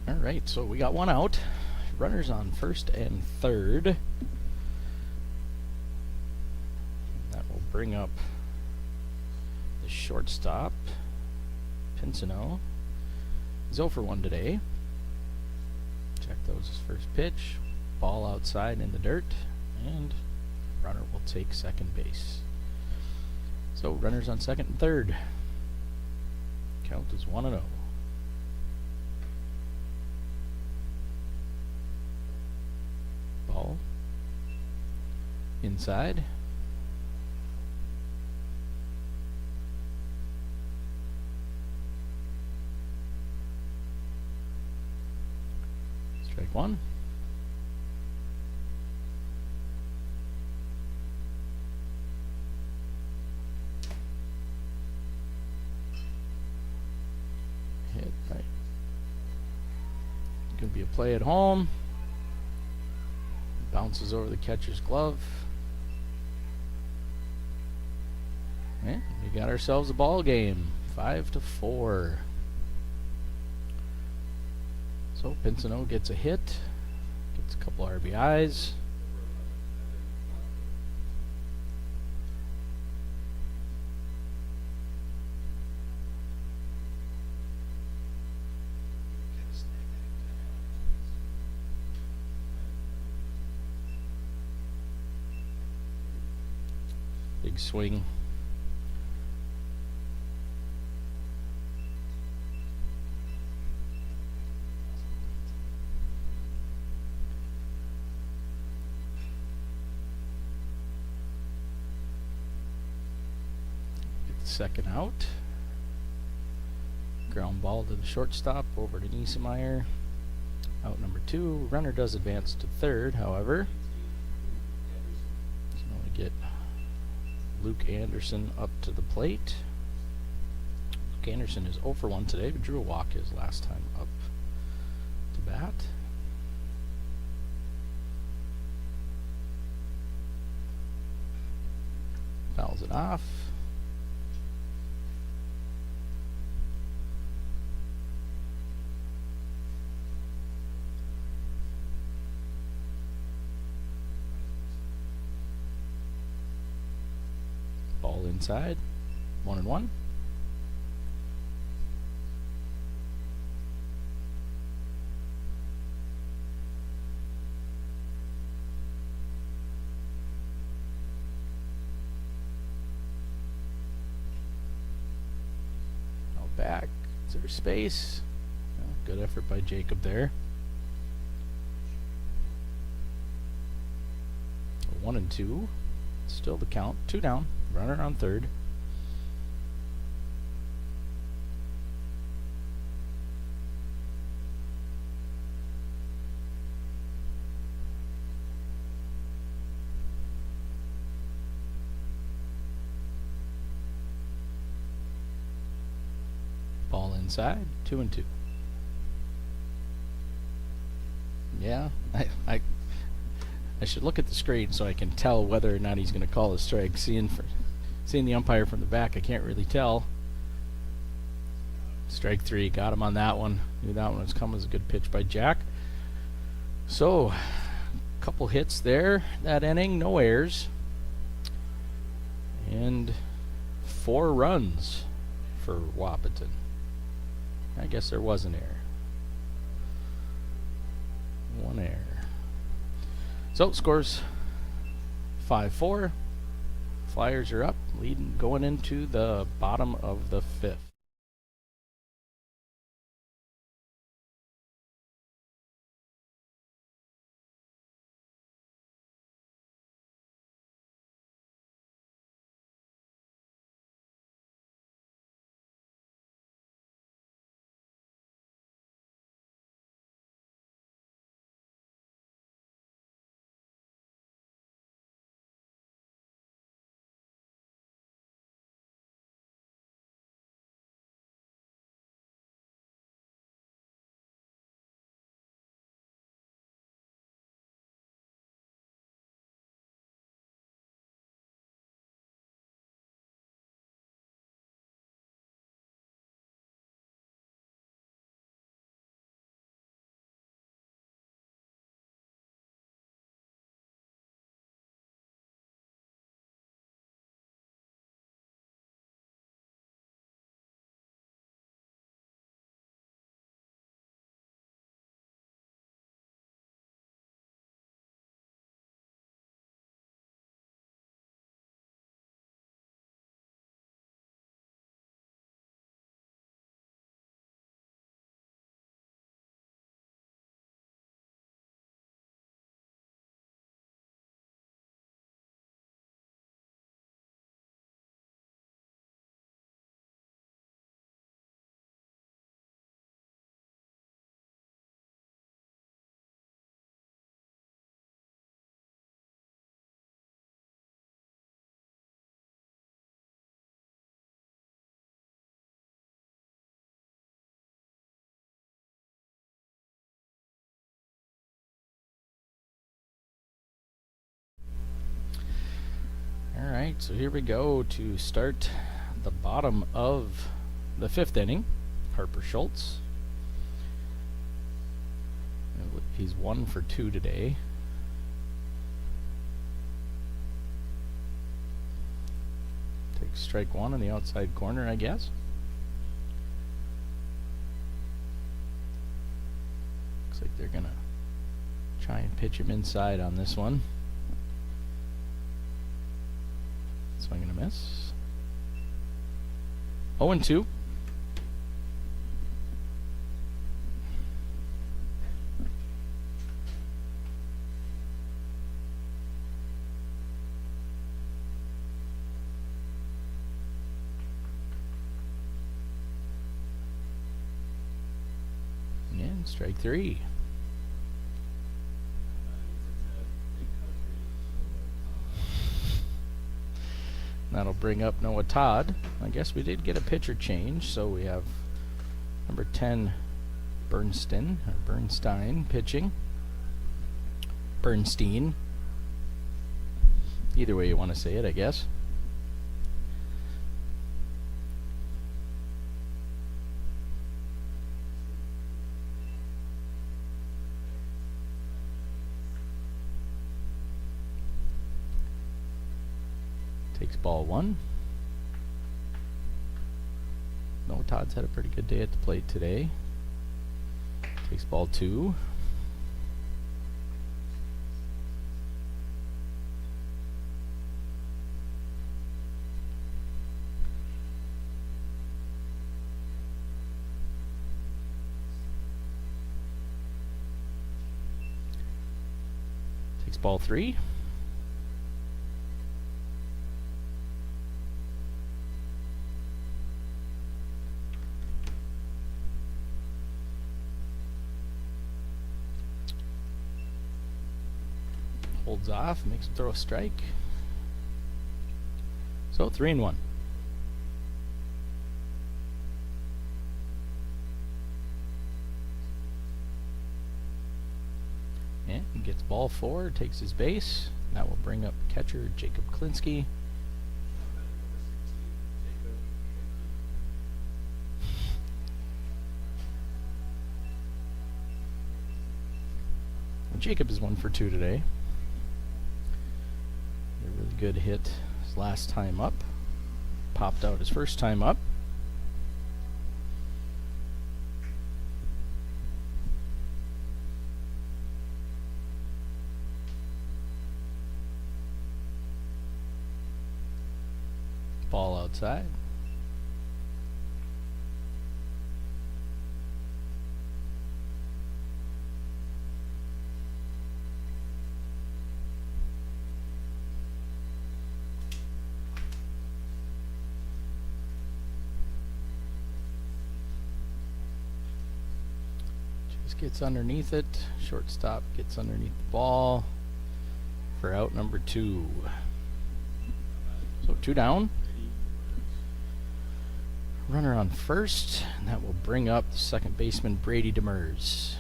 Alright, so we got one out. Runners on first and third. That will bring up the shortstop, Pinsino. He's 0 for 1 today. Check those his first pitch. Ball outside in the dirt, and runner will take second base. So runners on second and third. Count is 1-0. Ball inside. Strike one. Hit right. Gonna be a play at home. Bounces over the catcher's glove. And we got ourselves a ball game. 5-4. So Pinsino gets a hit. Gets a couple RBIs. Big swing. second out. Ground ball to the shortstop, over to Niesemeyer. Out number 2. Runner does advance to third, however. So now we get Luke Anderson up to the plate. Luke Anderson is 0 for 1 today, but drew a walk his last time up to bat. Fouls it off. Ball inside. 1-1. Back. Is there space? Oh, good effort by Jacob there. 1-2. Still the count. 2 down. Runner on third. Ball inside, 2-2. Yeah, I should look at the screen so I can tell whether or not he's going to call a strike. Seeing the umpire from the back, I can't really tell. Strike 3, got him on that one. Knew that one was coming. Was a good pitch by Jack. So, a couple hits there that inning, no errors, and 4 runs for Wahpeton. I guess there was an error. 1 error. So scores 5-4. Flyers are up, leading going into the bottom of the 5th. Alright, so here we go to start the bottom of the 5th inning. Harper Schultz. He's 1 for 2 today. Takes strike 1 in the outside corner, I guess. Looks like they're going to try and pitch him inside on this one. Swing and a miss. 0-2. Strike three. That'll bring up Noah Todd. I guess we did get a pitcher change, so we have number 10 Bernstein pitching. Bernstein. Either way you want to say it, I guess. Takes ball one. No, Todd's had a pretty good day at the plate today. Takes ball two. Takes ball three. Holds off, makes him throw a strike. So 3-1. And he gets ball four, takes his base. That will bring up catcher Jacob Klinsky. Jacob is 1 for 2 today. A really good hit his last time up. Popped out his first time up. Ball outside. Just gets underneath it. Shortstop gets underneath the ball for out number 2. So 2 down. Runner on first, and that will bring up the second baseman Brady Demers.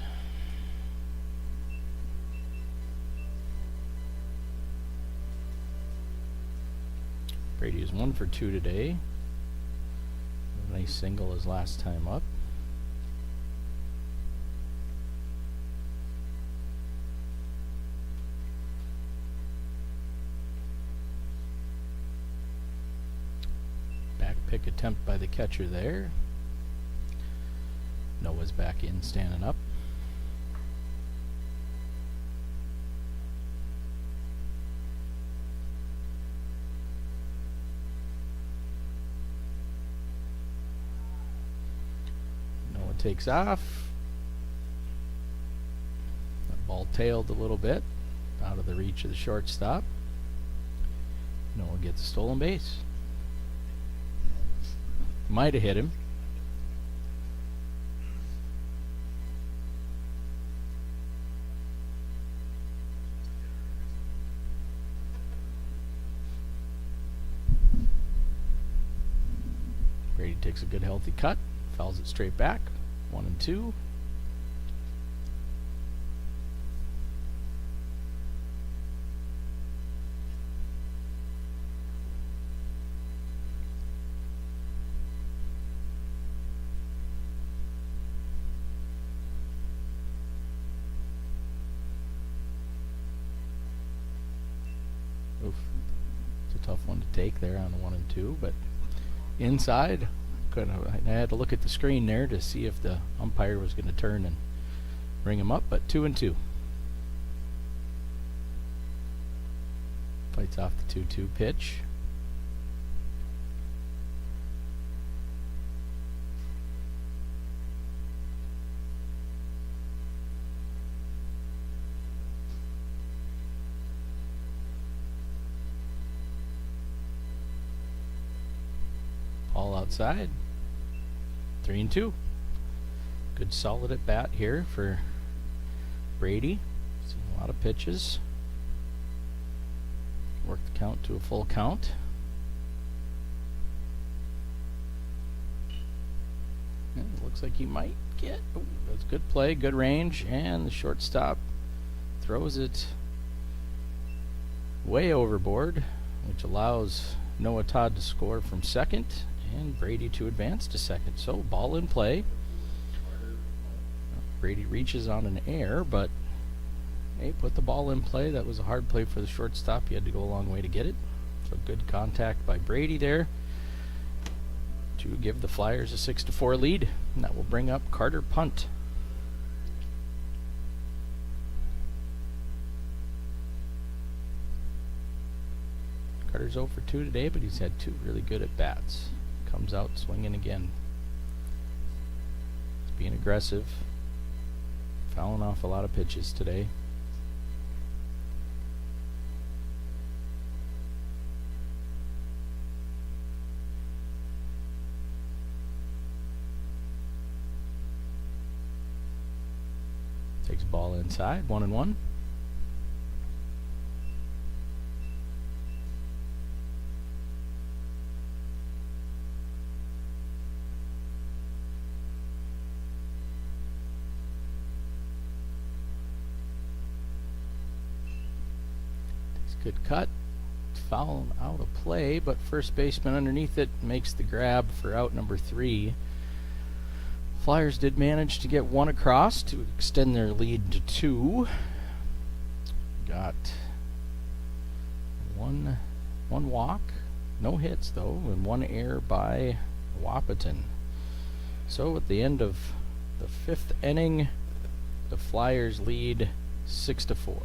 Brady is 1 for 2 today. A nice single his last time up. Pick attempt by the catcher there. Noah's back in, standing up. Noah takes off. That ball tailed a little bit, out of the reach of the shortstop. Noah gets a stolen base. Might have hit him. Brady takes a good healthy cut, fouls it straight back. 1 and 2. Oof. It's a tough one to take there on the 1 and 2, but inside, I had to look at the screen there to see if the umpire was going to turn and bring him up, but 2 and 2. Fights off the 2-2 pitch. All outside. 3 and 2. Good solid at bat here for Brady. Seen a lot of pitches. Work the count to a full count. And it looks like he might get. Oh, that's good play, good range, and the shortstop throws it way overboard, which allows Noah Todd to score from second and Brady to advance to second. So ball in play. Brady reaches on an error, but hey, put the ball in play. That was a hard play for the shortstop. He had to go a long way to get it. So good contact by Brady there to give the Flyers a 6-4 lead. And that will bring up Carter punt. Carter's 0 for 2 today, but he's had 2 really good at bats. Comes out swinging again. He's being aggressive. Fouling off a lot of pitches today. Takes ball inside, 1-1. Good cut. Foul out of play, but first baseman underneath it makes the grab for out number 3. Flyers did manage to get 1 across to extend their lead to 2. Got one walk, no hits though, and 1 error by Wahpeton. So at the end of the 5th inning, the Flyers lead 6-4.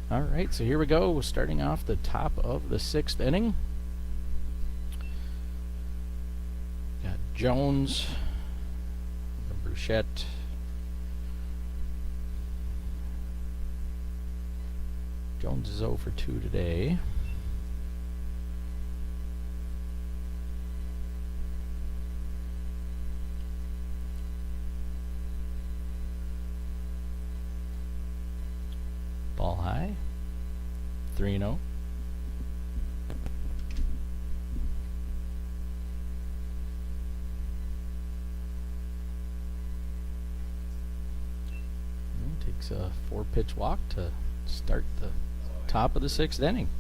Alright, so here we go, starting off the top of the 6th inning. Got Jones, Bruchette, Jones is 0 for 2 today. Ball high, 3-0. Takes a 4-pitch walk to start the top of the 6th inning.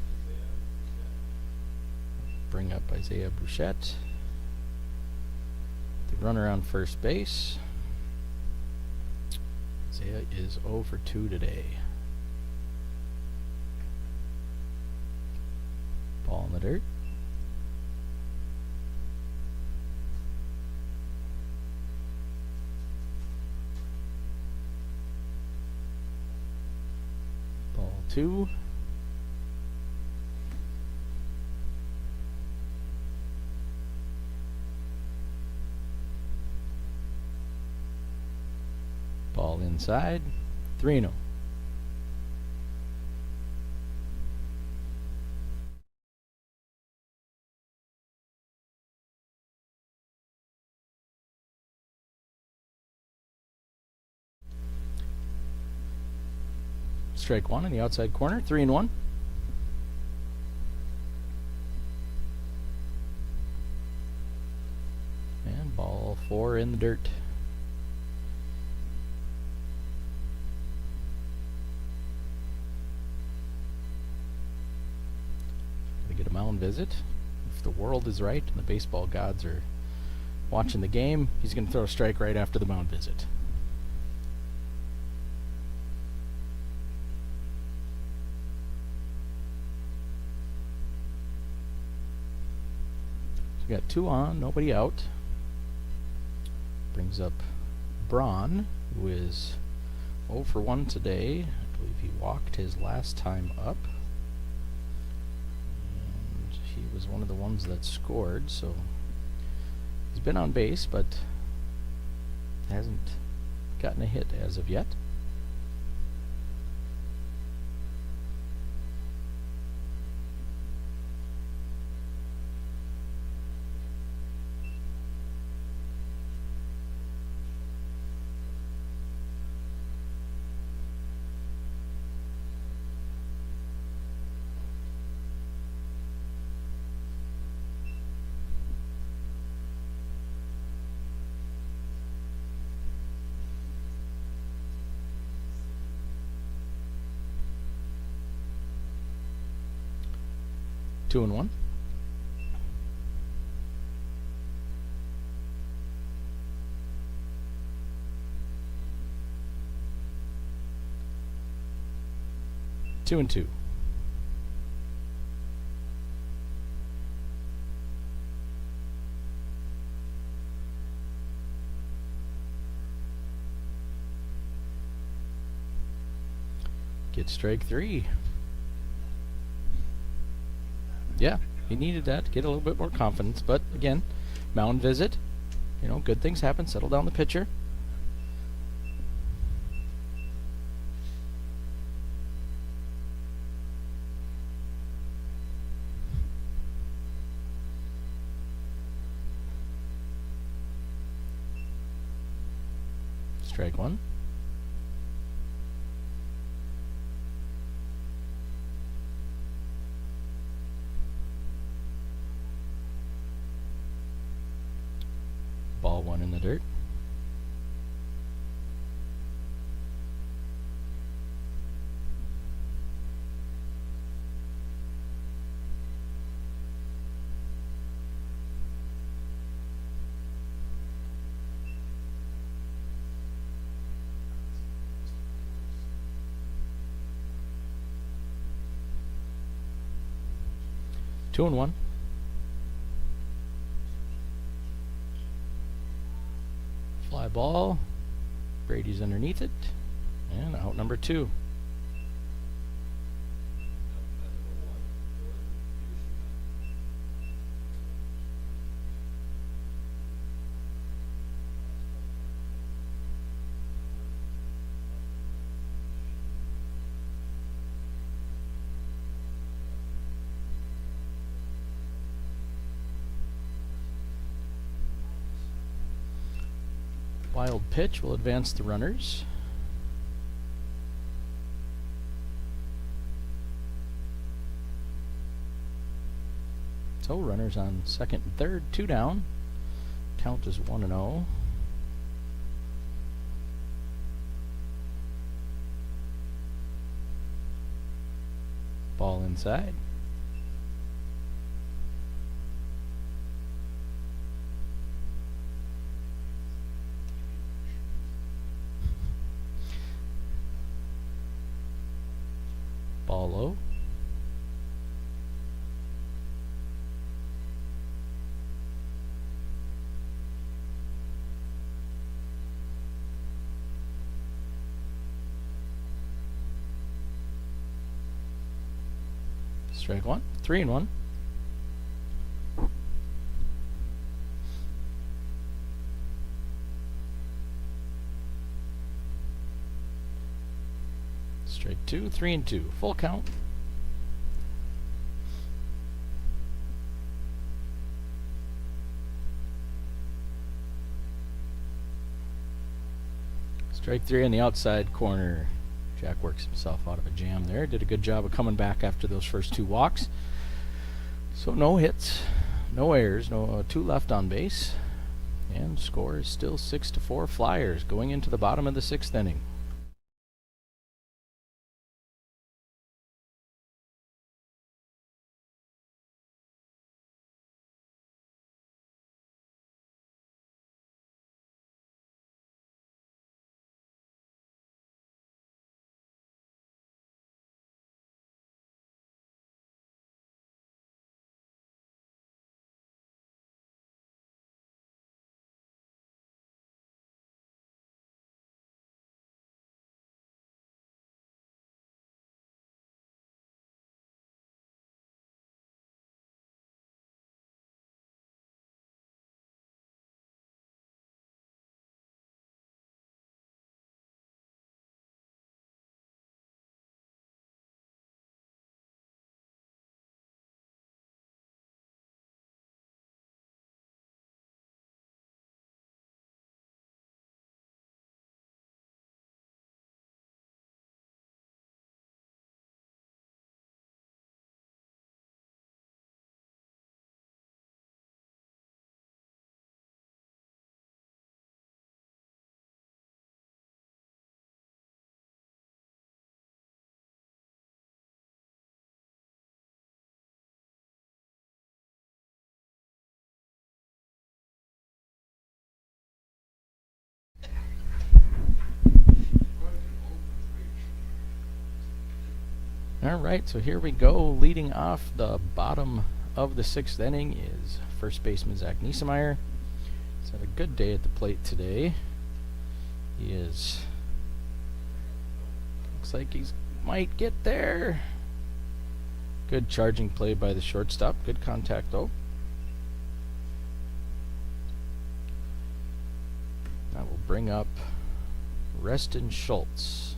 Bring up Isaiah Bouchette. The runner on first base. Isaiah is 0 for 2 today. Ball in the dirt. Ball 2. Ball inside. 3-0. Strike one in the outside corner, 3-1. And ball 4 in the dirt. Gonna get a mound visit. If the world is right and the baseball gods are watching the game, he's gonna throw a strike right after the mound visit. We got 2 on, nobody out. Brings up Braun, who is 0 for 1 today. I believe he walked his last time up. And he was one of the ones that scored, so he's been on base, but hasn't gotten a hit as of yet. Two and one. Two and two. Get strike 3. Yeah, he needed that to get a little bit more confidence, but again, mound visit, you know, good things happen. Settle down the pitcher. Strike 1. Ball 1 in the dirt. Two and one. Fly ball. Brady's underneath it. And out number 2. Wild pitch will advance the runners. So runners on second and third, 2 down. Count is 1-0. Ball inside. Ball low. Strike 1. 3-1. Strike 2. 3-2. Full count. Strike 3 in the outside corner. Jack works himself out of a jam there. Did a good job of coming back after those first 2 walks. So no hits, no errors, no 2 left on base. And score is still 6-4 Flyers going into the bottom of the 6th inning. All right, so here we go. Leading off the bottom of the 6th inning is first baseman Zach Niesemeyer. He's had a good day at the plate today. He is, looks like he might get there. Good charging play by the shortstop. Good contact though. That will bring up Reston Schultz.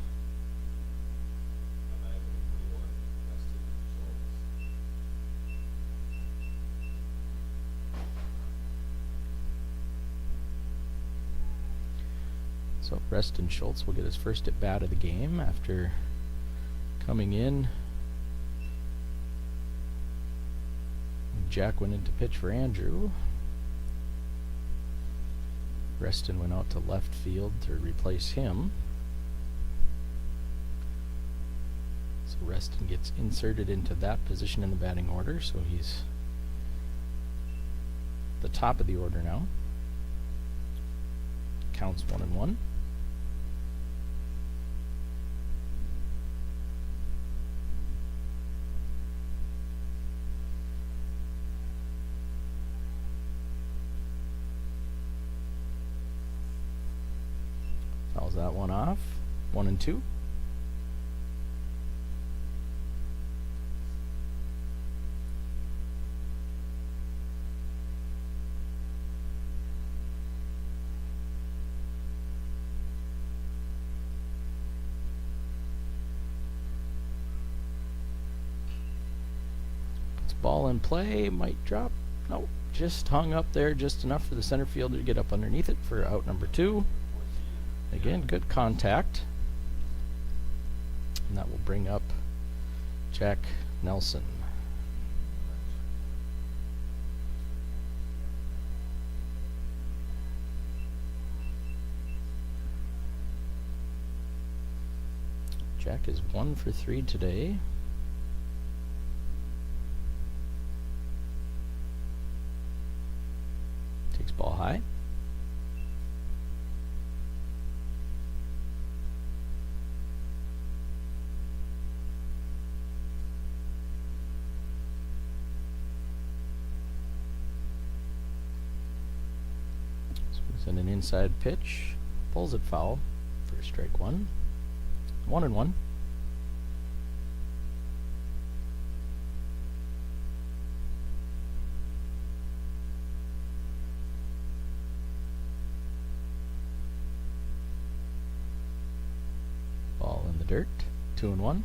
So Reston Schultz will get his first at bat of the game after coming in. Jack went in to pitch for Andrew. Reston went out to left field to replace him. So Reston gets inserted into that position in the batting order, so he's the top of the order now. Counts 1-1. Fouls that one off. 1-2. Puts ball in play. Might drop. Nope. Just hung up there just enough for the center fielder to get up underneath it for out number 2. Again, good contact. And that will bring up Jack Nelson. Jack is 1 for 3 today. Takes ball high. And an inside pitch, pulls it foul for strike 1. 1-1. Ball in the dirt. 2-1.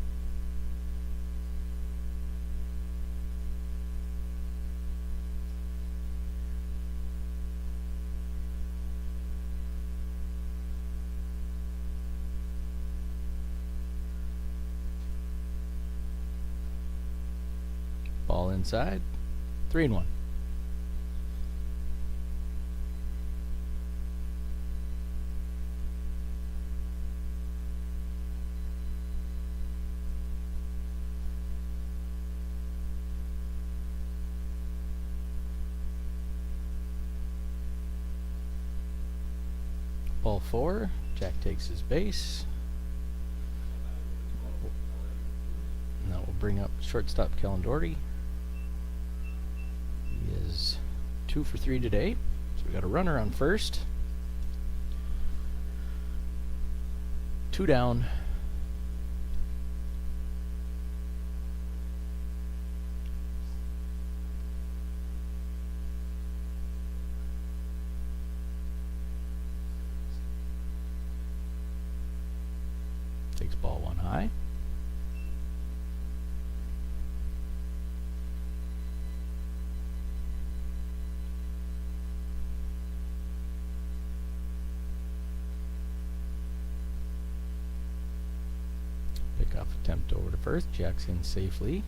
inside. 3-1. Ball 4. Jack takes his base. Now we'll bring up shortstop Calendori. He is 2 for 3 today. So we got a runner on first. 2 down. Takes ball 1 high. Pickoff attempt over to first. Jack's in safely.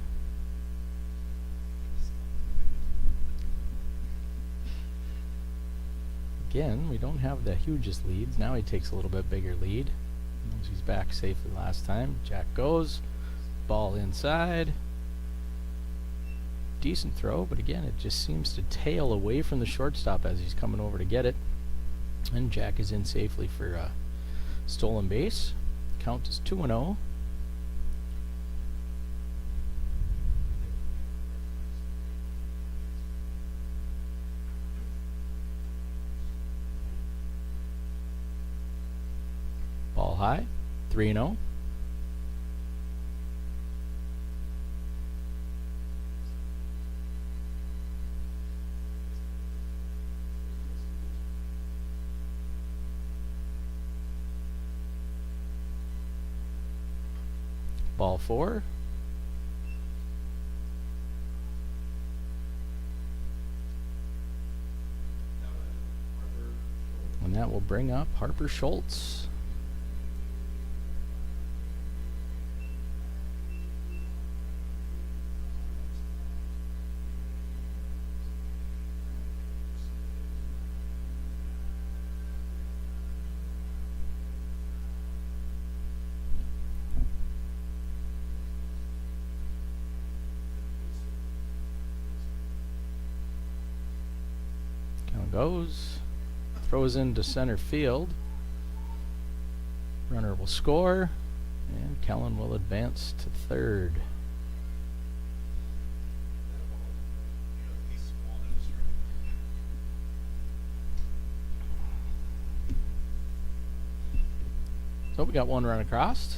Again, we don't have the hugest leads. Now he takes a little bit bigger lead. Knows he's back safely last time. Jack goes. Ball inside. Decent throw, but again, it just seems to tail away from the shortstop as he's coming over to get it. And Jack is in safely for a stolen base. Count is 2-0. Ball high, 3-0. Ball 4. And that will bring up Harper Schultz. Goes, throws into center field. Runner will score, and Kellen will advance to third. So we got 1 run across.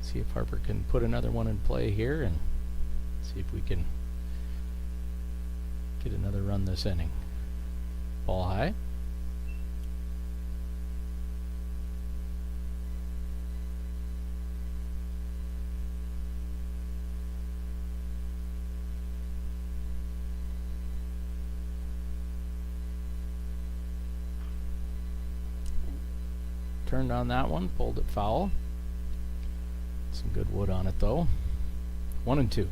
See if Harper can put another one in play here and see if we can get another run this inning. Ball high. Turned on that one, pulled it foul. Some good wood on it though. 1-2.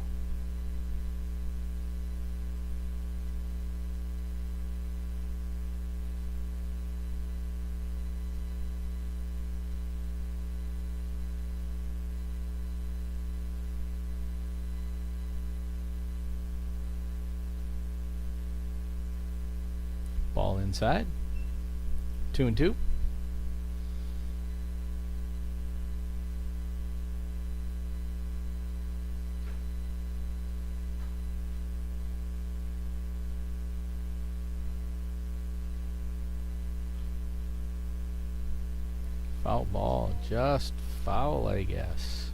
Ball inside. 2-2. Foul ball, just foul, I guess.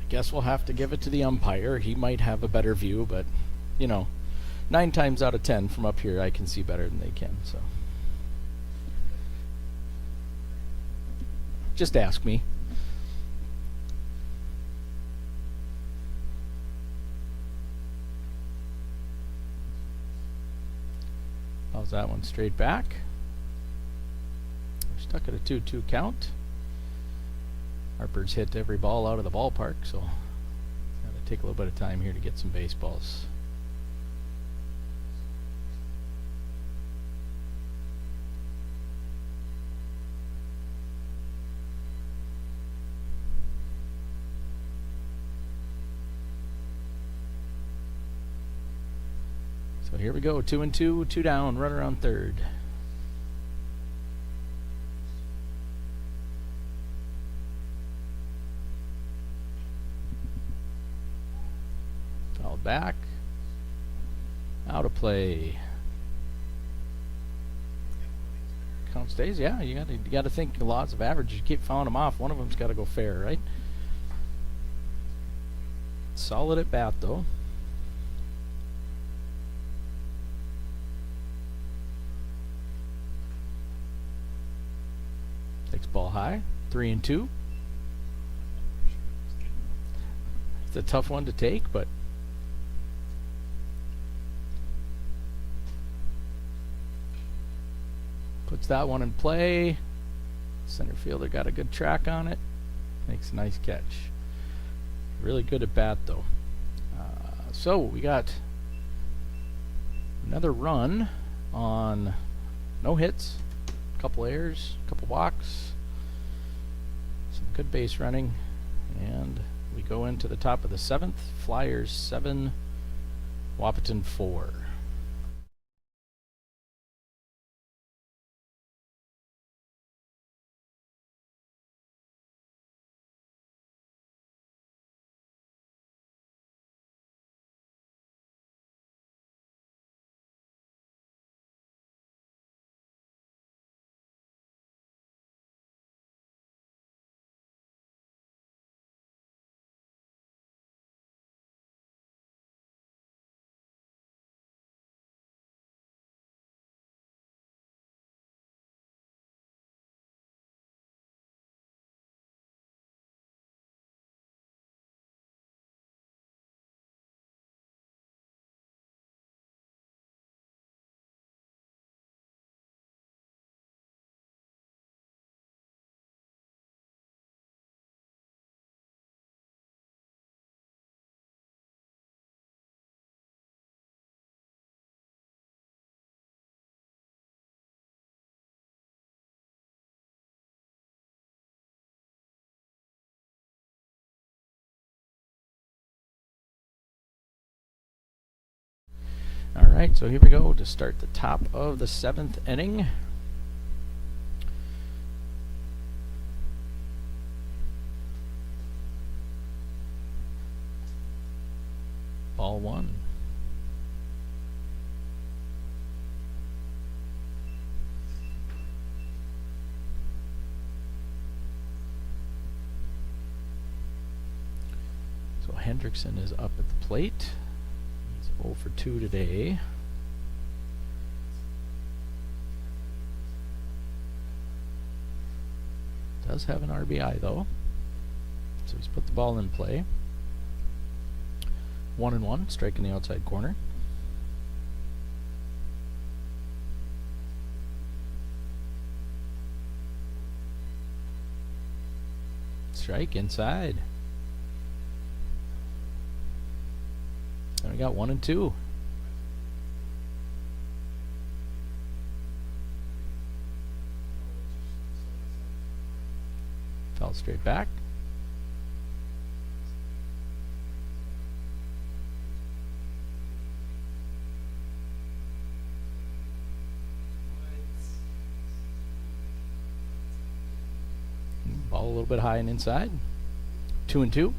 I guess we'll have to give it to the umpire. He might have a better view, but you know, 9 times out of 10 from up here I can see better than they can, so just ask me. How's that one straight back? There's Stuck at a 2-2 count. Harper's hit every ball out of the ballpark, so gotta take a little bit of time here to get some baseballs. So here we go, 2-2, 2 down, runner on third. Fouled back. Out of play. Count stays. Yeah, you gotta think laws of averages. You keep fouling them off. One of them's got to go fair, right? Solid at bat though. Takes ball high. 3-2. It's a tough one to take, but puts that one in play. Center fielder got a good track on it. Makes a nice catch. Really good at bat though. So we got another run on no hits, a couple errors, a couple walks, some good base running, and we go into the top of the 7th. Flyers 7, Wahpeton 4. Alright, so here we go to start the top of the 7th inning. Ball 1. So Hendrickson is up at the plate. 0 for 2 today. Does have an RBI though. So he's put the ball in play. 1-1, strike in the outside corner. Strike inside. And we got 1-2. Fell straight back. Ball a little bit high and inside. 2-2.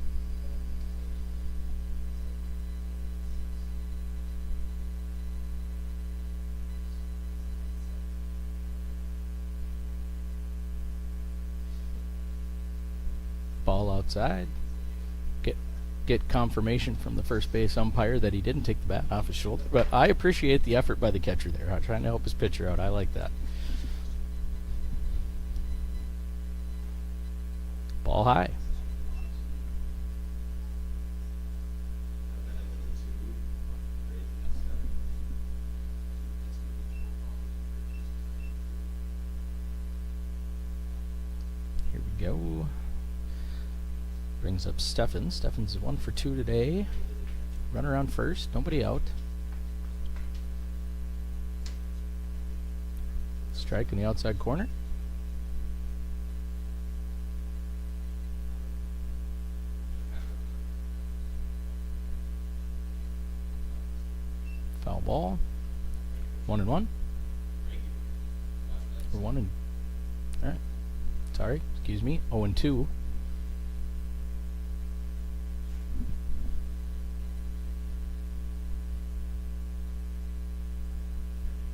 Ball outside. Get confirmation from the first base umpire that he didn't take the bat off his shoulder. But I appreciate the effort by the catcher there, trying to help his pitcher out. I like that. Ball high. go. Brings up Stefan. Stefan's 1 for 2 today. Runner on first, nobody out. Strike in the outside corner. Foul ball. 1-1. Or 1 and. Alright. Sorry, excuse me. 0-2.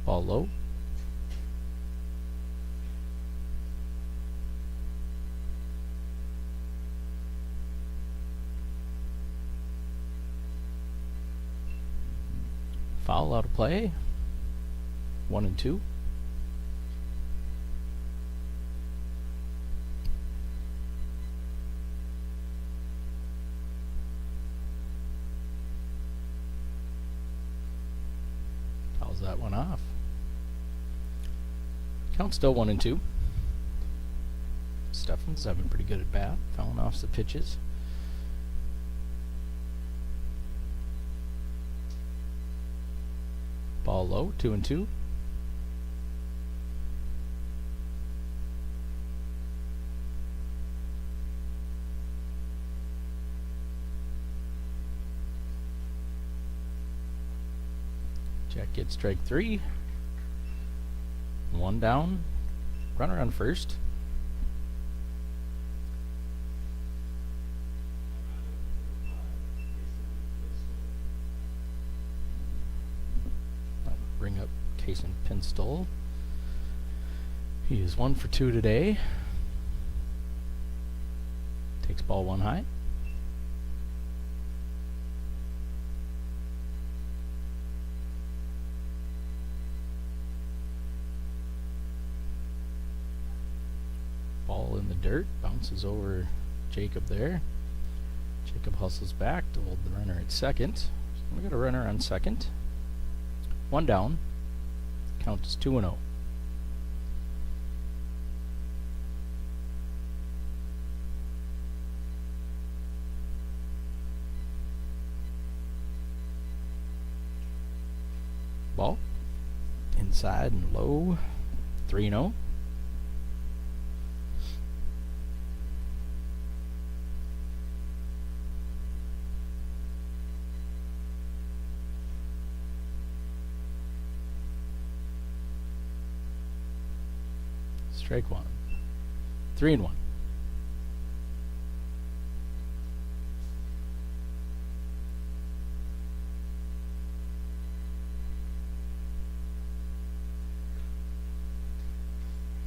Ball low. Foul out of play. 1-2. Fouls that one off. Count still 1-2. Stefan's having pretty good at bat, fouling off the pitches. Ball low, 2-2. Jack gets strike 3. 1 down. Runner on first. Bring up Kason Pinstall. He is 1 for 2 today. Takes ball 1 high. Ball in the dirt, bounces over Jacob there. Jacob hustles back to hold the runner at second. We got a runner on second. 1 down. Count is 2-0. Ball inside and low. 3-0. Strike 1. 3-1.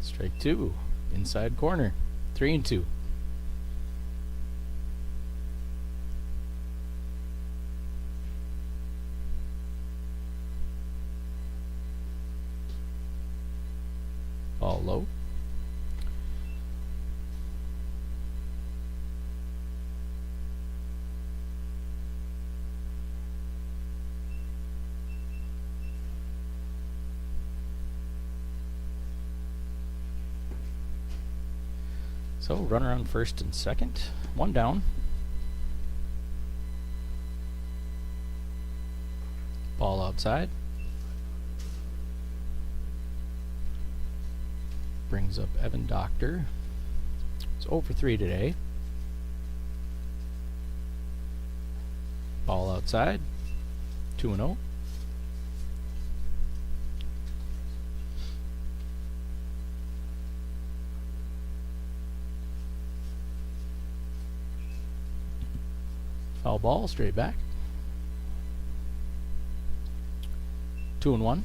Strike 2. Inside corner. 3-2. Ball low. So runner on first and second. 1 down. Ball outside. Brings up Evan Doctor. It's 0 for 3 today. Ball outside. 2-0. Foul ball, straight back. 2-1.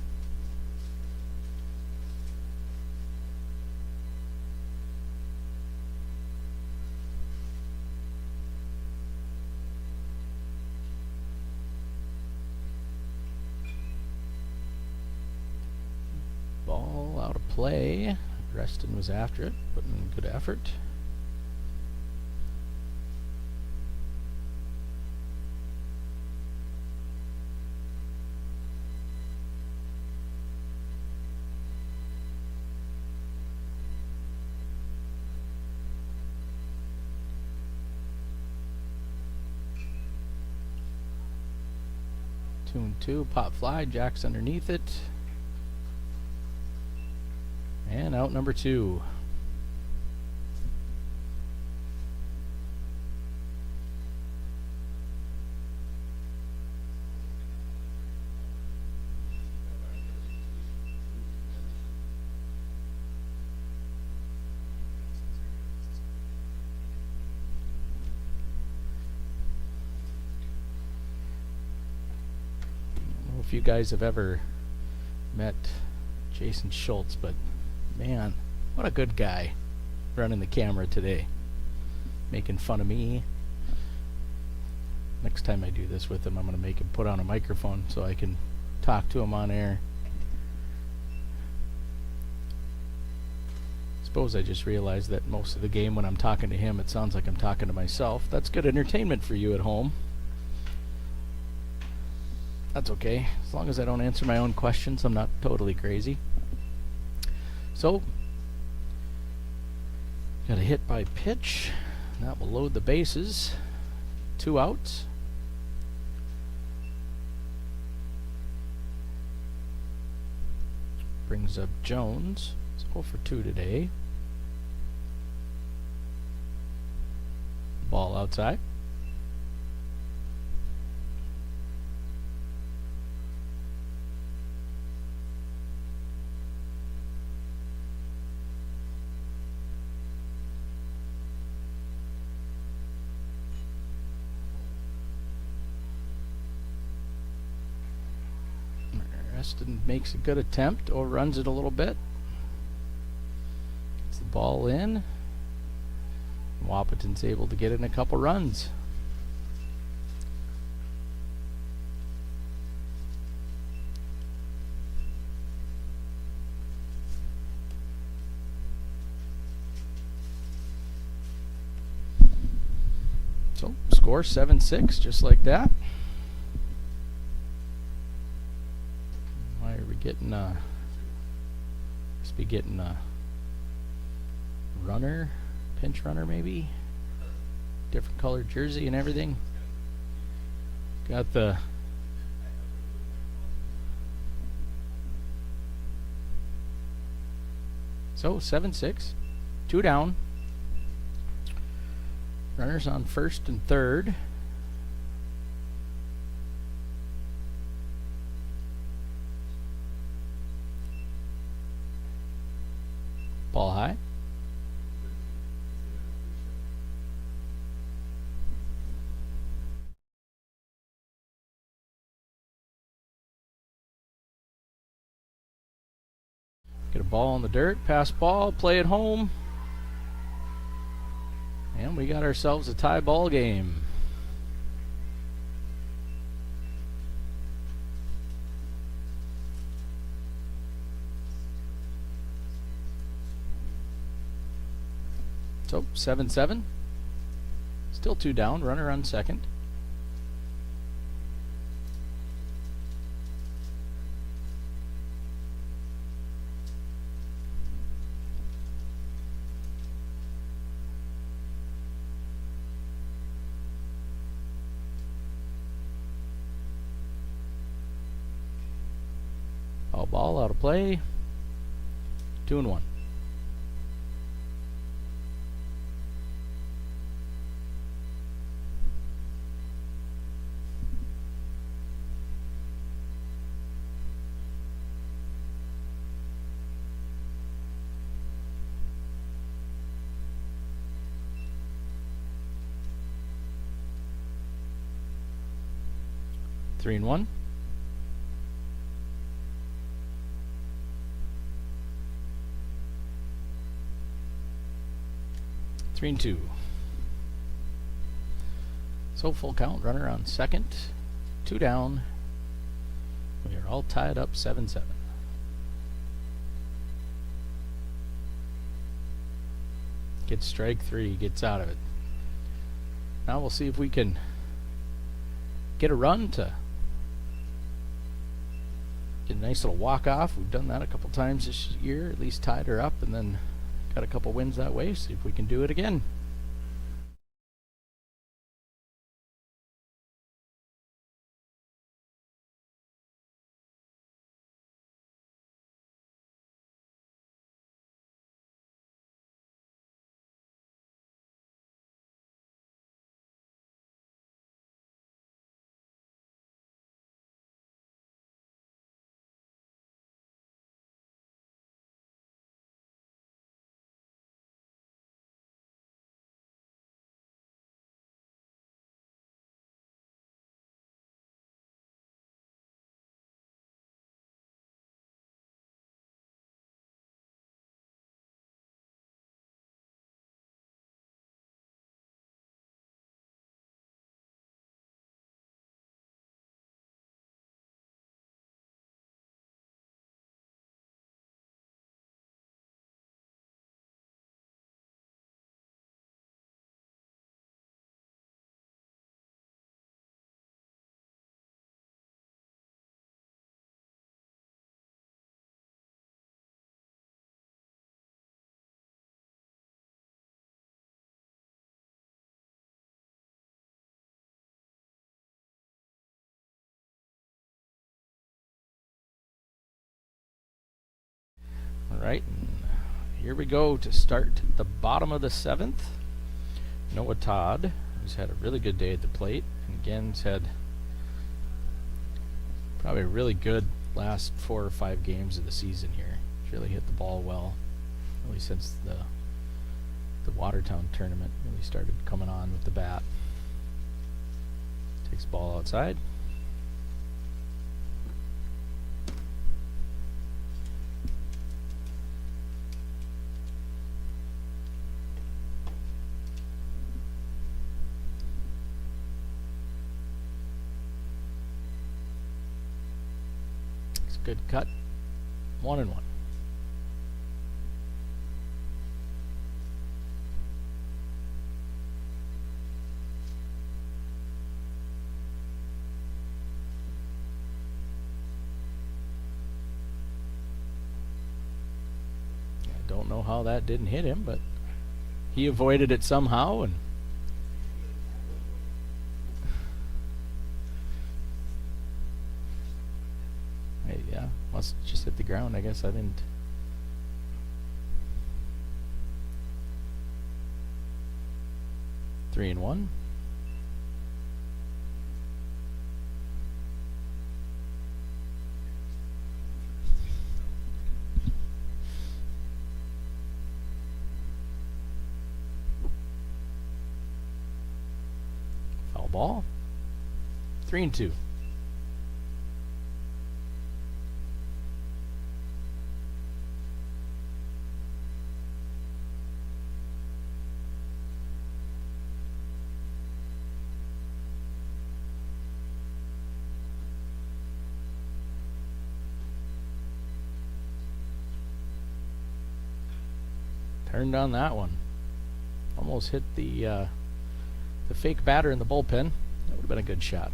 Ball out of play. Reston was after it, putting in good effort. 2-2, pop fly, Jack's underneath it. And out number 2. If you guys have ever met Jason Schultz, but man, what a good guy running the camera today, making fun of me. Next time I do this with him, I'm going to make him put on a microphone so I can talk to him on air. Suppose I just realized that most of the game when I'm talking to him, it sounds like I'm talking to myself. That's good entertainment for you at home. That's okay, as long as I don't answer my own questions. I'm not totally crazy. So, got a hit by pitch. That will load the bases. 2 outs. Brings up Jones. It's 0 for 2 today. Ball outside. Reston makes a good attempt, or runs it a little bit. Gets the ball in. Wahpeton's able to get in a couple runs. So, score 7-6, just like that. Why are we getting must be getting a runner, pinch runner maybe? Different colored jersey and everything. Got the so 7-6, 2 down. Runners on first and third. Ball high. Get a ball on the dirt, pass ball, play it home. And we got ourselves a tie ball game. So 7-7. Still 2 down, runner on second. All ball out of play. 2-1. Three and one. Three and two. So full count, runner on second, 2 down. We are all tied up 7-7. Gets strike 3, gets out of it. Now we'll see if we can get a run to get a nice little walk off. We've done that a couple times this year, at least tied her up, and then got a couple wins that way. See if we can do it again. Right, and here we go to start the bottom of the 7th. Noah Todd, who's had a really good day at the plate, and again has had probably a really good last 4 or 5 games of the season here. He's really hit the ball well, really since the Wahpeton tournament really started coming on with the bat. Takes the ball outside. It's a good cut. 1-1. Don't know how that didn't hit him, but he avoided it somehow, and hey, yeah, must just hit the ground. I guess I didn't. Three and one. Ball. 3 and 2. Turned on that one. Almost hit the fake batter in the bullpen. That would have been a good shot.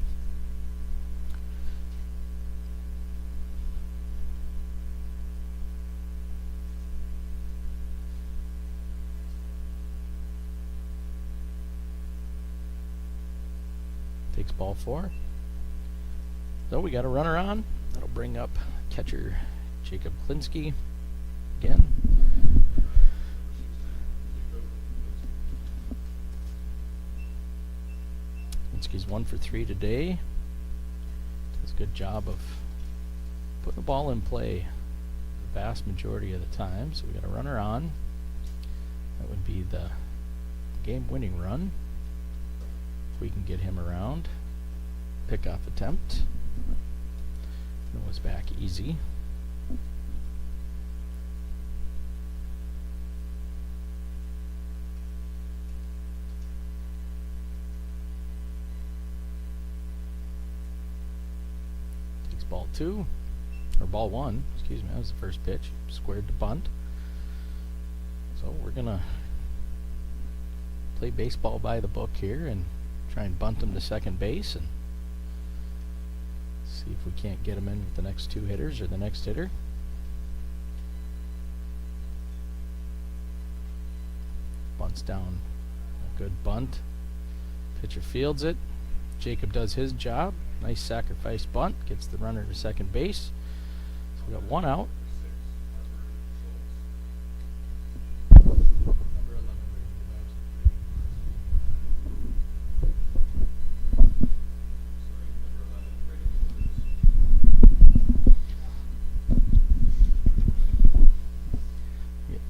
Takes ball 4. So we got a runner on. That'll bring up catcher Jacob Klinsky again. He's 1 for 3 today. Does a good job of putting the ball in play the vast majority of the time. So we got a runner on. That would be the game-winning run. If we can get him around. Pickoff attempt. Noah's back easy. Ball 2, or ball 1, excuse me, that was the first pitch. Squared to bunt. So we're gonna play baseball by the book here and try and bunt him to second base and see if we can't get him in with the next 2 hitters or the next hitter. Bunts down, a good bunt. Pitcher fields it. Jacob does his job. Nice sacrifice bunt. Gets the runner to second base. So we got 1 out.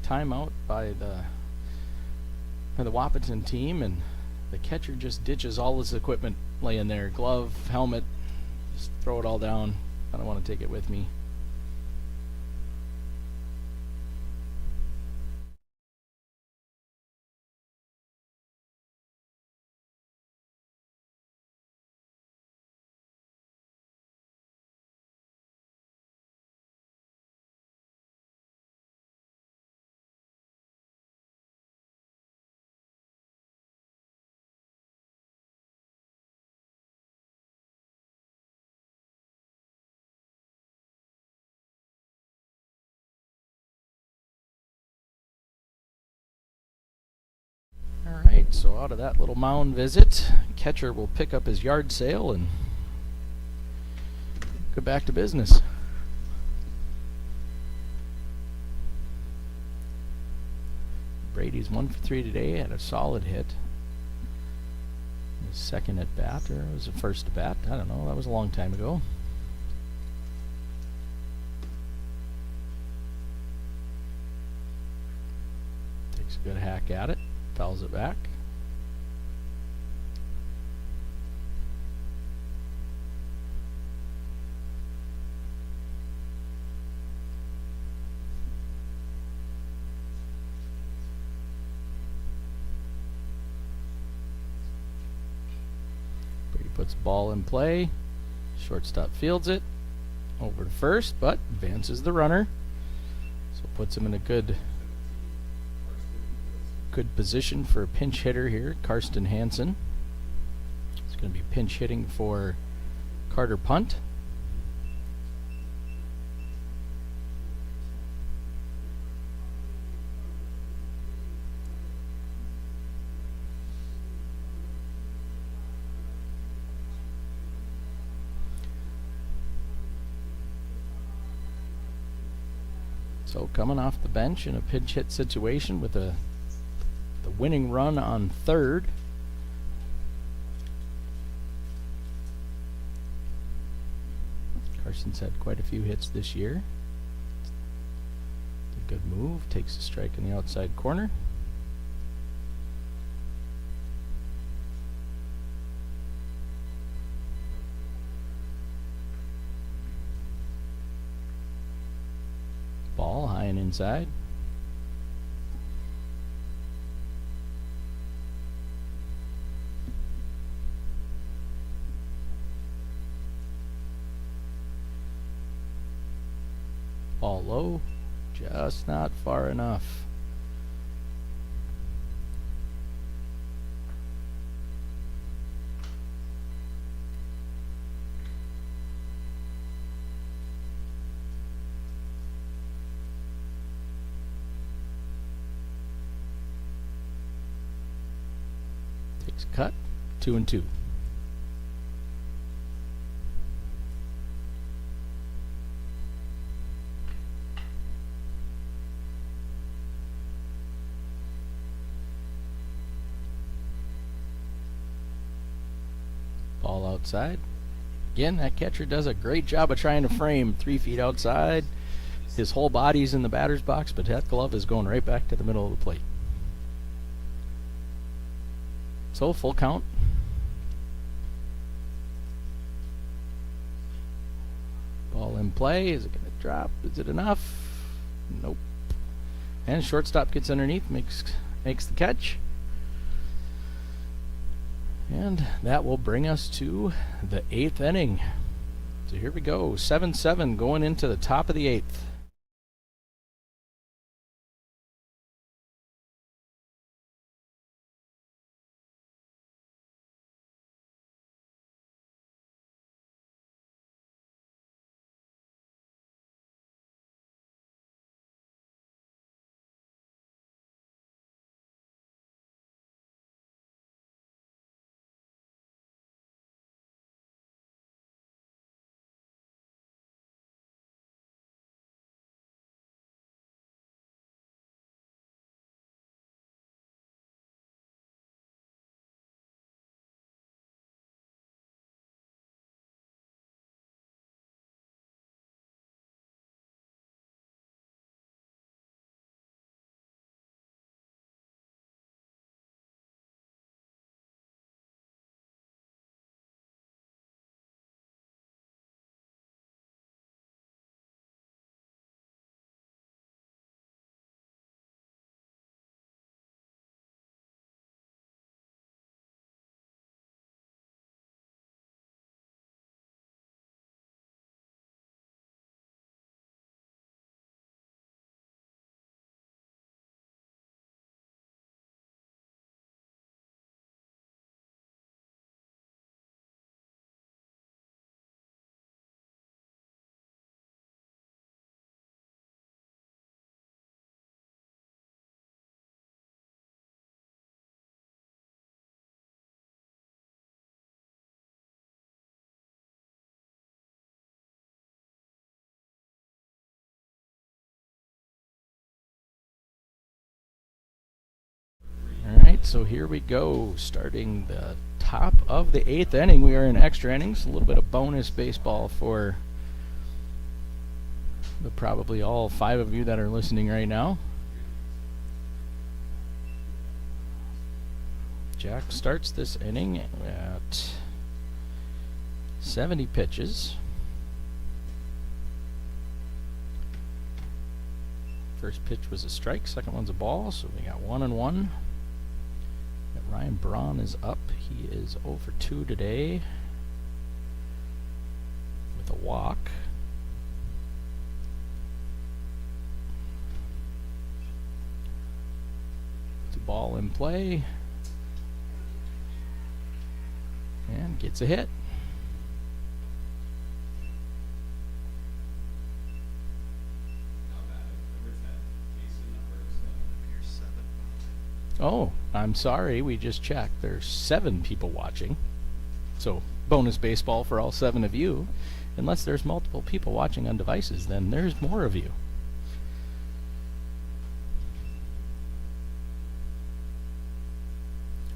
Timeout by the Wahpeton team, and the catcher just ditches all his equipment laying there. Glove, helmet, just throw it all down. I don't want to take it with me. Alright, so out of that little mound visit, catcher will pick up his yard sale and go back to business. Brady's 1 for 3 today, had a solid hit. His second at bat, or it was the first at bat, I don't know, that was a long time ago. Takes a good hack at it, fouls it back. Puts the ball in play. Shortstop fields it over to first, but advances the runner. So puts him in a good position for a pinch hitter here, Karsten Hansen. It's going to be pinch hitting for Carter Punt. So coming off the bench in a pinch hit situation with the winning run on third. Carson's had quite a few hits this year. A good move, takes a strike in the outside corner. Ball high and inside. Ball low, just not far enough. Takes a cut, 2-2. Ball outside. Again, that catcher does a great job of trying to frame 3 feet outside. His whole body's in the batter's box, but that glove is going right back to the middle of the plate. So full count. Ball in play. Is it going to drop? Is it enough? Nope. And shortstop gets underneath, makes the catch. And that will bring us to the 8th inning. So here we go, 7-7 going into the top of the 8th. right, so here we go. Starting the top of the 8th inning. We are in extra innings. A little bit of bonus baseball for probably all 5 of you that are listening right now. Jack starts this inning at 70 pitches. First pitch was a strike, second one's a ball, so we got 1-1. Ryan Braun is up. He is 0 for 2 today with a walk. It's a ball in play and gets a hit. Oh, I'm sorry, we just checked. There's 7 people watching. So, bonus baseball for all 7 of you. Unless there's multiple people watching on devices, then there's more of you.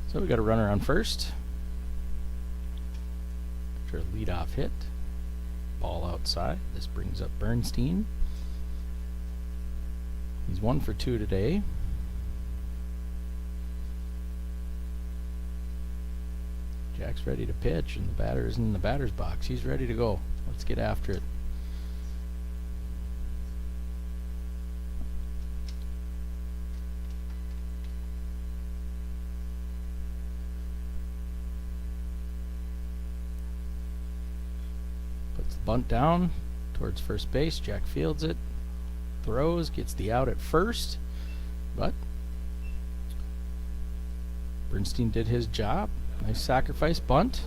So we got a runner on first. After a leadoff hit. Ball outside. This brings up Bernstein. He's 1 for 2 today. Jack's ready to pitch, and the batter is in the batter's box. He's ready to go. Let's get after it. Puts the bunt down towards first base. Jack fields it, throws, gets the out at first, but Bernstein did his job. Nice sacrifice bunt.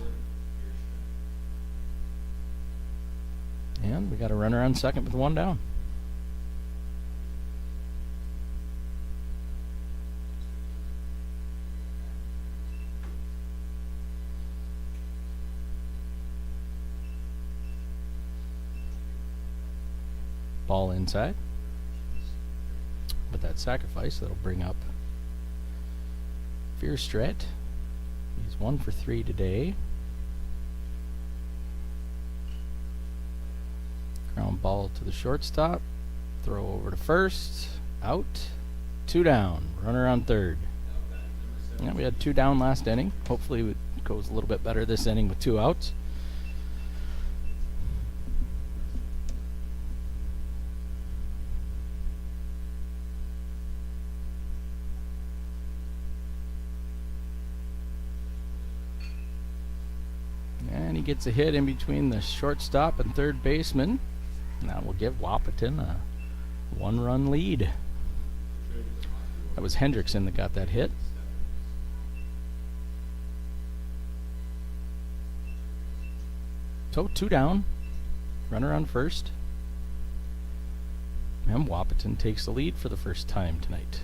And we got a runner on second with 1 down. Ball inside. With that sacrifice, that'll bring up Veerstret. He's 1 for 3 today. Ground ball to the shortstop. Throw over to first. Out. 2 down. Runner on third. Yeah, we had 2 down last inning. Hopefully it goes a little bit better this inning with 2 outs. And he gets a hit in between the shortstop and third baseman. That will give Wahpeton a 1-run lead. That was Hendrickson that got that hit. So 2 down. Runner on first. And Wahpeton takes the lead for the first time tonight.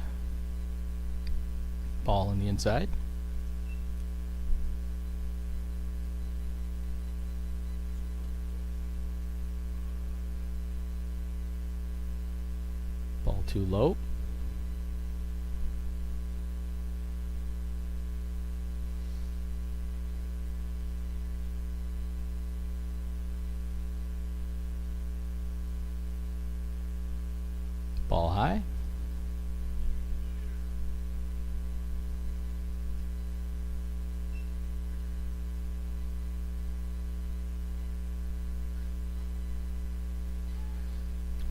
Ball on the inside. Ball too low. Ball high.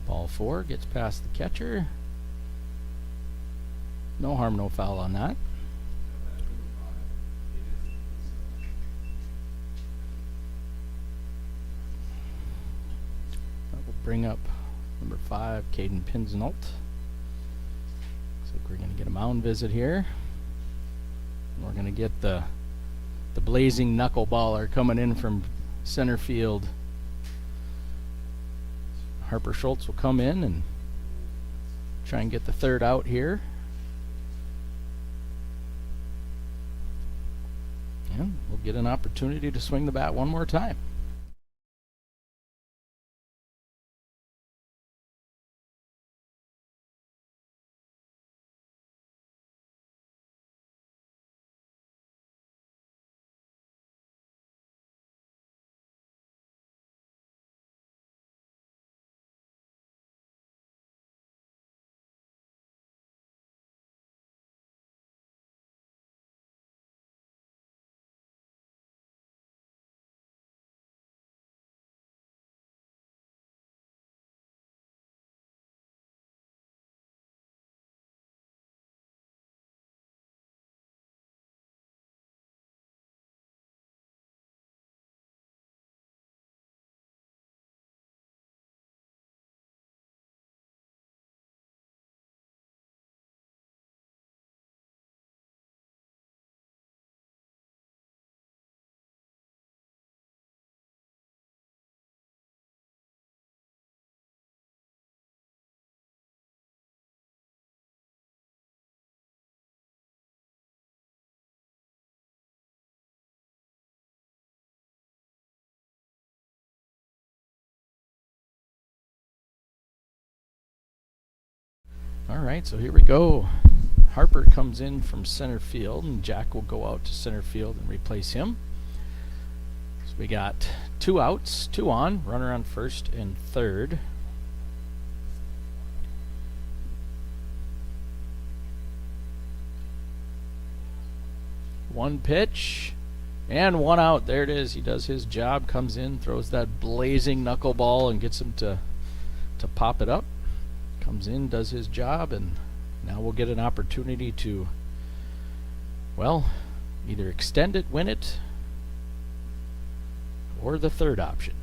Ball 4 gets past the catcher. No harm, no foul on that. That will bring up number 5, Caden Pinsnault. Looks like we're going to get a mound visit here. We're going to get the blazing knuckleballer coming in from center field. Harper Schultz will come in and try and get the third out here. And we'll get an opportunity to swing the bat one more time. All right, so here we go. Harper comes in from center field, and Jack will go out to center field and replace him. So we got 2 outs, 2 on, runner on first and third. One pitch and 1 out. There it is. He does his job, comes in, throws that blazing knuckleball and gets him to pop it up. Comes in, does his job, and now we'll get an opportunity to, well, either extend it, win it, or the third option.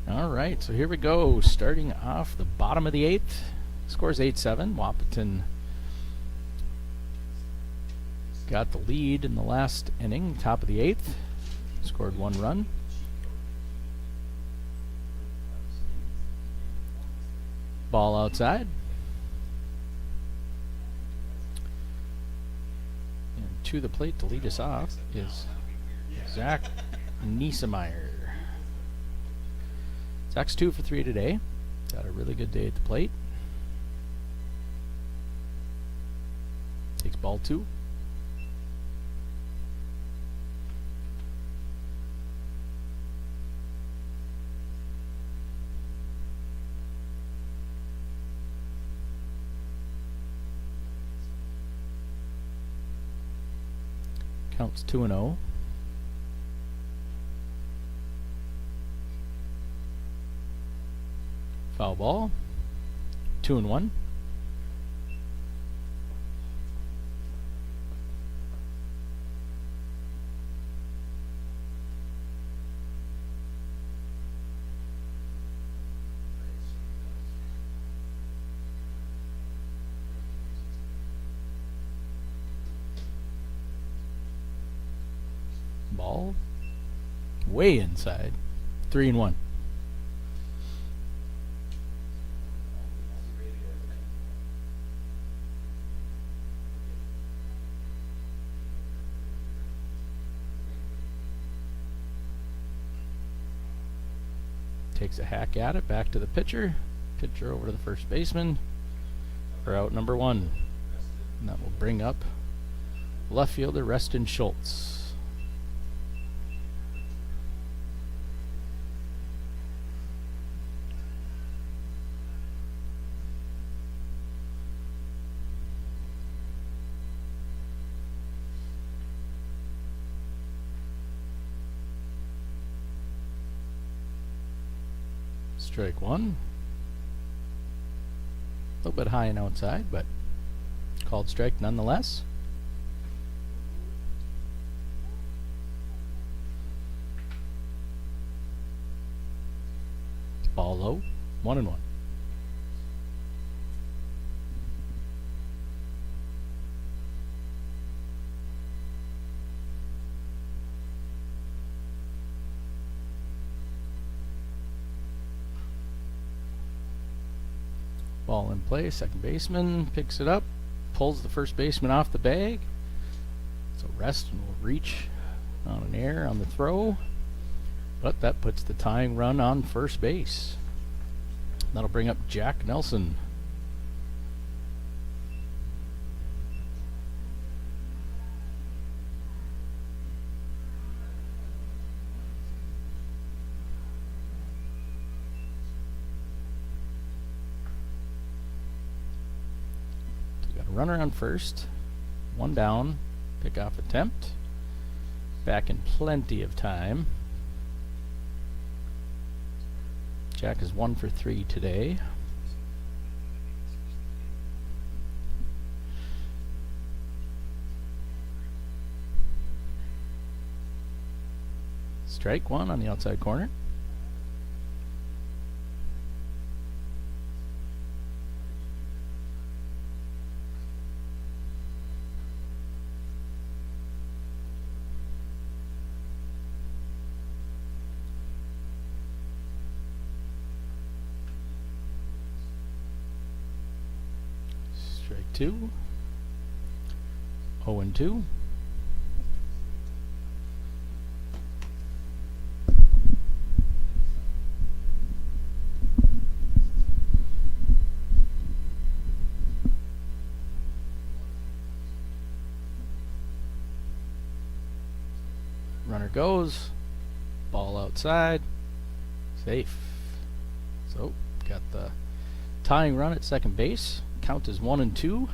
All right, so here we go. Starting off the bottom of the 8th. Scores 8-7. Wahpeton got the lead in the last inning, top of the 8th. Scored 1 run. Ball outside. And to the plate to lead us off is Zach Niesemeyer. Zach's 2 for 3 today. Got a really good day at the plate. Takes ball 2. Counts 2-0. Foul ball. 2-1. Ball way inside. 3-1. Takes a hack at it, back to the pitcher. Pitcher over to the first baseman for out number 1. And that will bring up left fielder Reston Schultz. Strike 1. A little bit high and outside, but called strike nonetheless. Ball low. 1-1. Ball in play. Second baseman picks it up, pulls the first baseman off the bag. So rest and will reach on an error on the throw. But that puts the tying run on first base. That'll bring up Jack Nelson. So got a runner on first. One down. Pickoff attempt. Back in plenty of time. Jack is 1 for 3 today. Strike one on the outside corner. Strike two. 0-2. Runner goes. Ball outside. Safe. So, got the tying run at second base. Count is 1-2.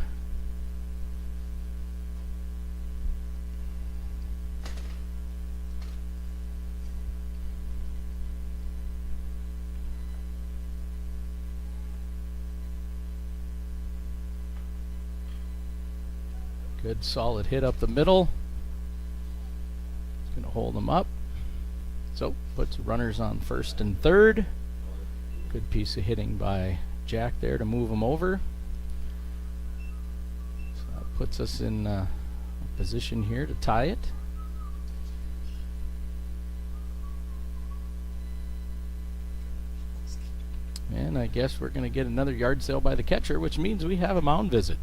Good solid hit up the middle. It's going to hold them up. So, puts runners on first and third. Good piece of hitting by Jack there to move him over. So that puts us in a position here to tie it. And I guess we're going to get another yard sale by the catcher, which means we have a mound visit.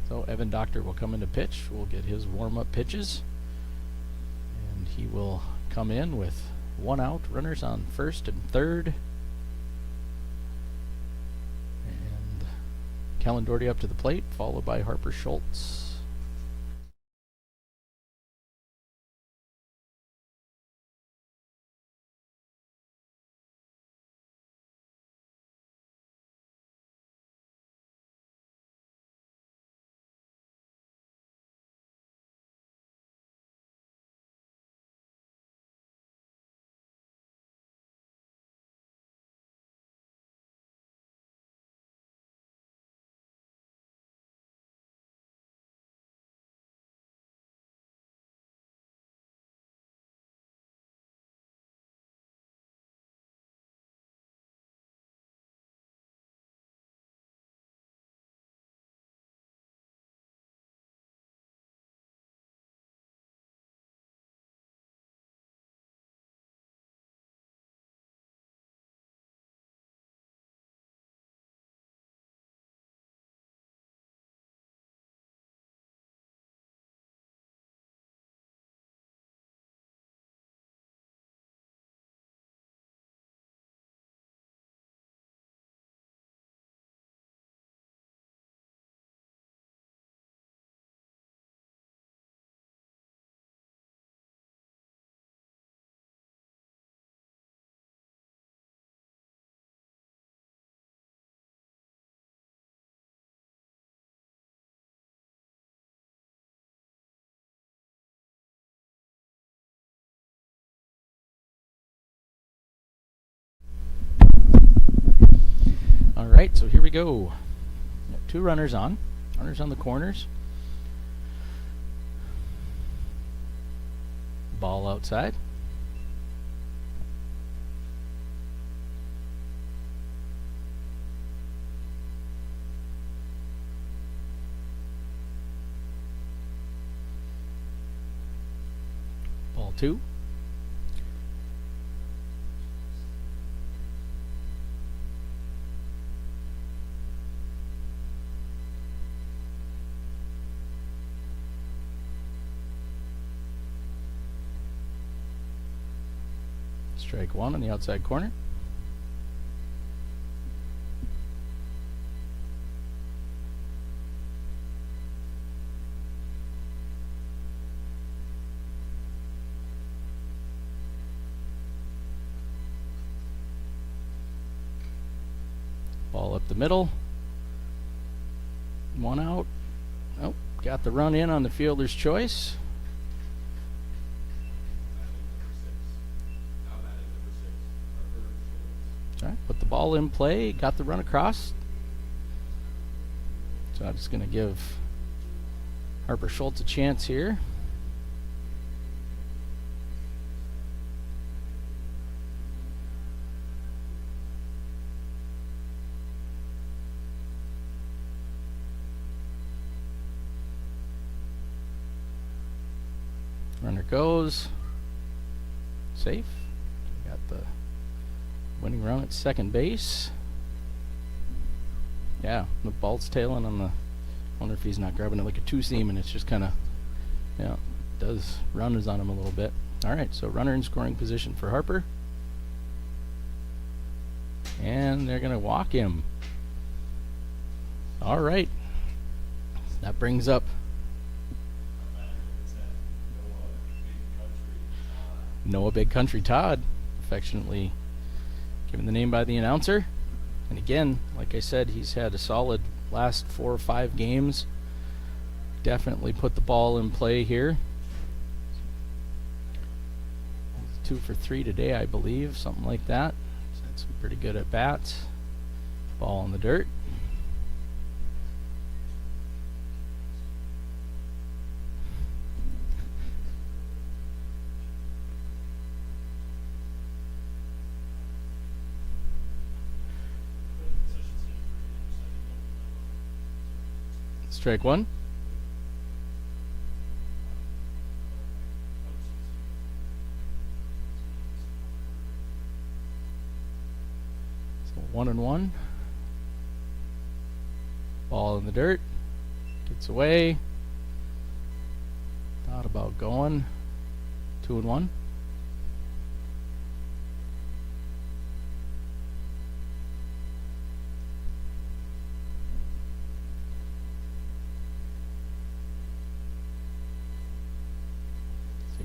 So Evan Doctor will come into pitch. We'll get his warm-up pitches. And he will come in with one out, runners on first and third. And Callan Doherty up to the plate, followed by Harper Schultz. right, so here we go. Got 2 runners on. Runners on the corners. Ball outside. Ball 2. Strike 1 on the outside corner. Ball up the middle. 1 out. Oh, got the run in on the fielder's choice. Right, put the ball in play, got the run across. So I'm just going to give Harper Schultz a chance here. Runner goes. Safe. Got the winning run at second base. Yeah, the ball's tailing on the. Wonder if he's not grabbing it like a 2-seam, and it's just kind of, yeah, does runners on him a little bit. All right, so runner in scoring position for Harper, and they're gonna walk him. All right, that brings up Noah Big Country Todd, affectionately given the name by the announcer. And again, like I said, he's had a solid last 4 or 5 games. Definitely put the ball in play here. 2 for 3 today, I believe, something like that. So that's pretty good at bats. Ball in the dirt. Strike 1. So 1-1. Ball in the dirt. Gets away. Thought about going. 2-1.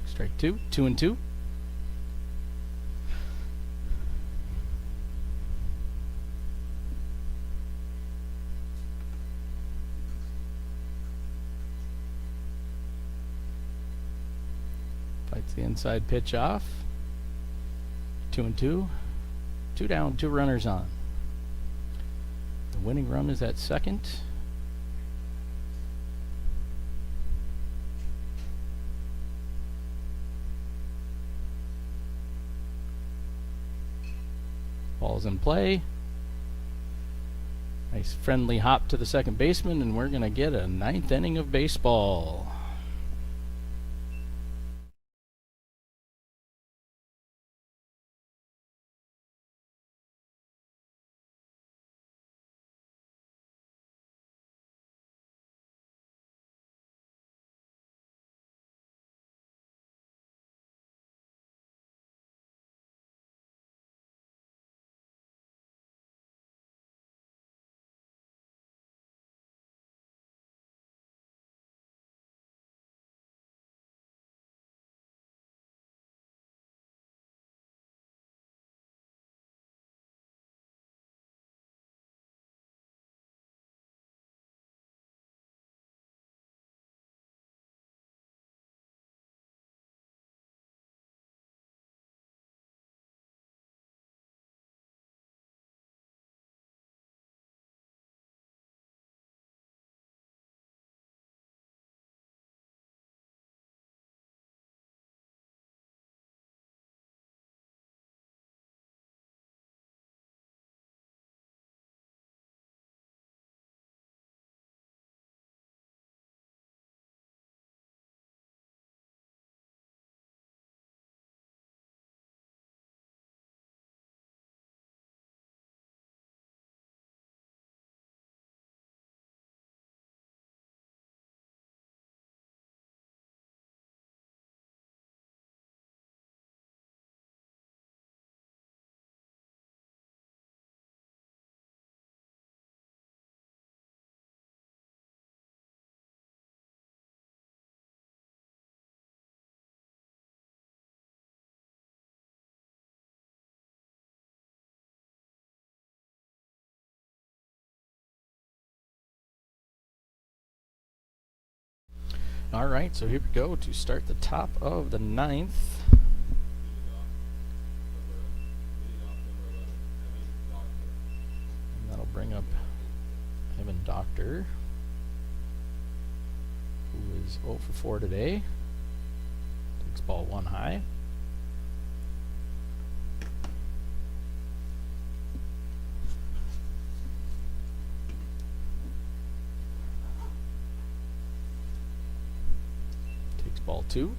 Strike 2, 2-2. Fights the inside pitch off. 2-2. 2 down, 2 runners on. The winning run is at second. Ball's in play. Nice friendly hop to the second baseman, and we're going to get a 9th inning of baseball. All right, so here we go to start the top of the ninth. And that'll bring up Evan Doctor, who is 0 for 4 today. Takes ball 1 high. Takes ball 2.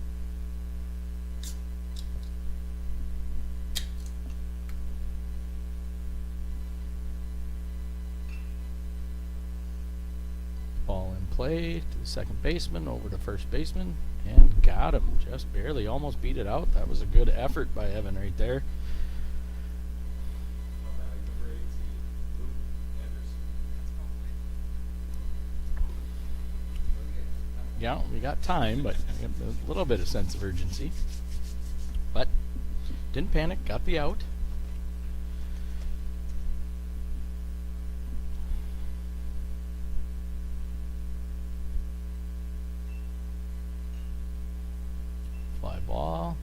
Ball in play to the second baseman, over to first baseman, and got him. Just barely, almost beat it out. That was a good effort by Evan right there. Yeah, we got time, but a little bit of sense of urgency. But didn't panic, got the out. Fly ball.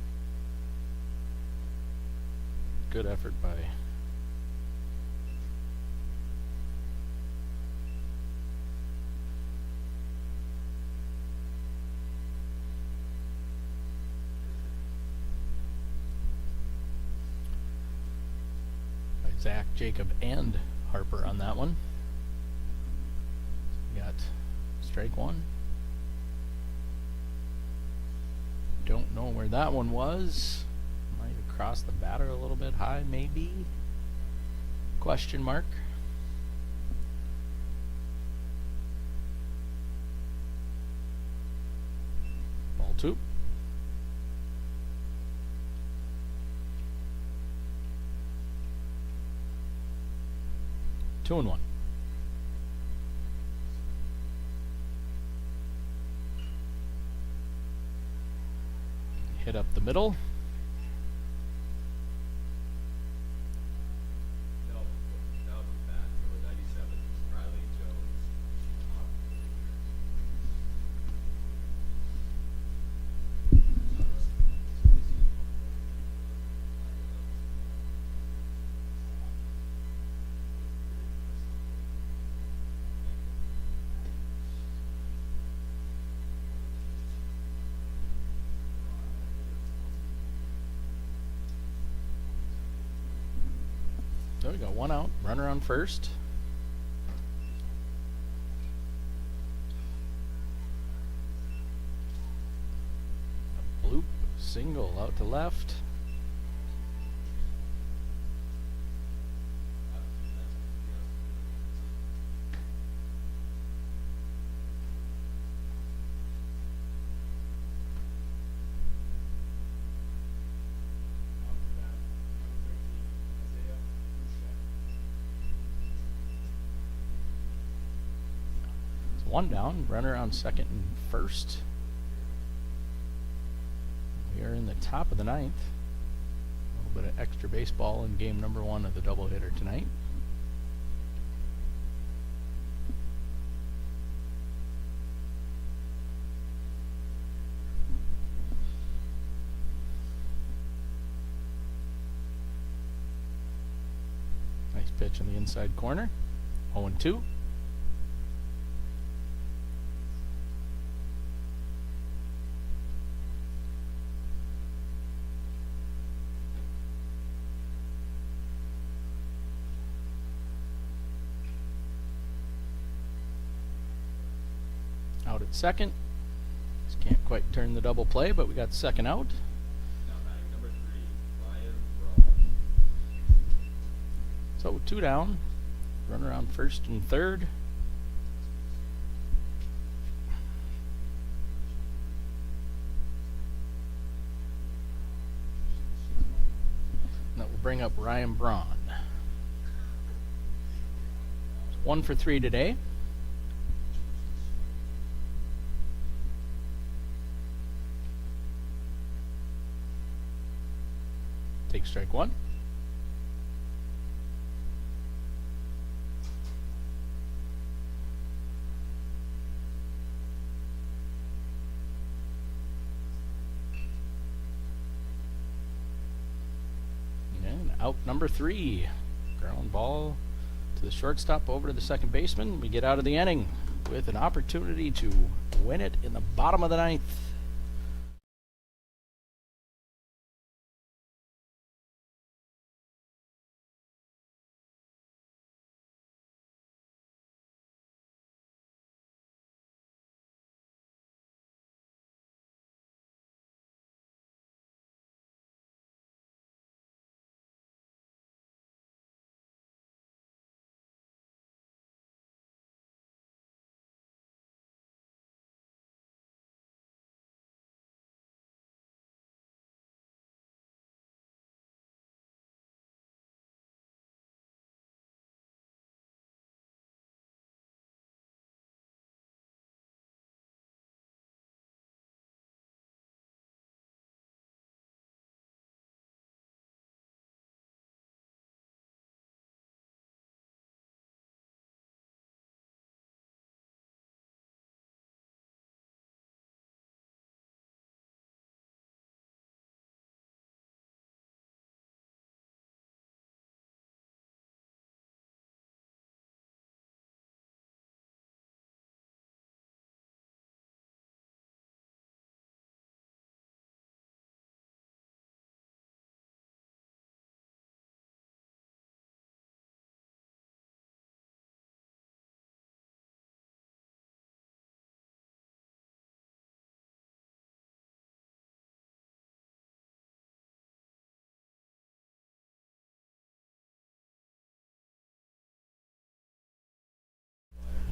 Good effort by Zach, Jacob, and Harper on that one. We got strike 1. Don't know where that one was. Might have crossed the batter a little bit high, maybe. Question mark. Ball 2. Two and 1. Hit up the middle. So we got 1 out, runner on first. A bloop, single out to left. One down, runner on second and first. We are in the top of the ninth. A little bit of extra baseball in game number 1 of the doubleheader tonight. Nice pitch in the inside corner. 0-2. Out at second. Just can't quite turn the double play, but we got second out. So 2 down. Runner on first and third. And that will bring up Ryan Braun. 1 for 3 today. Take strike 1. Out number 3. Ground ball to the shortstop, over to the second baseman. We get out of the inning with an opportunity to win it in the bottom of the 9th.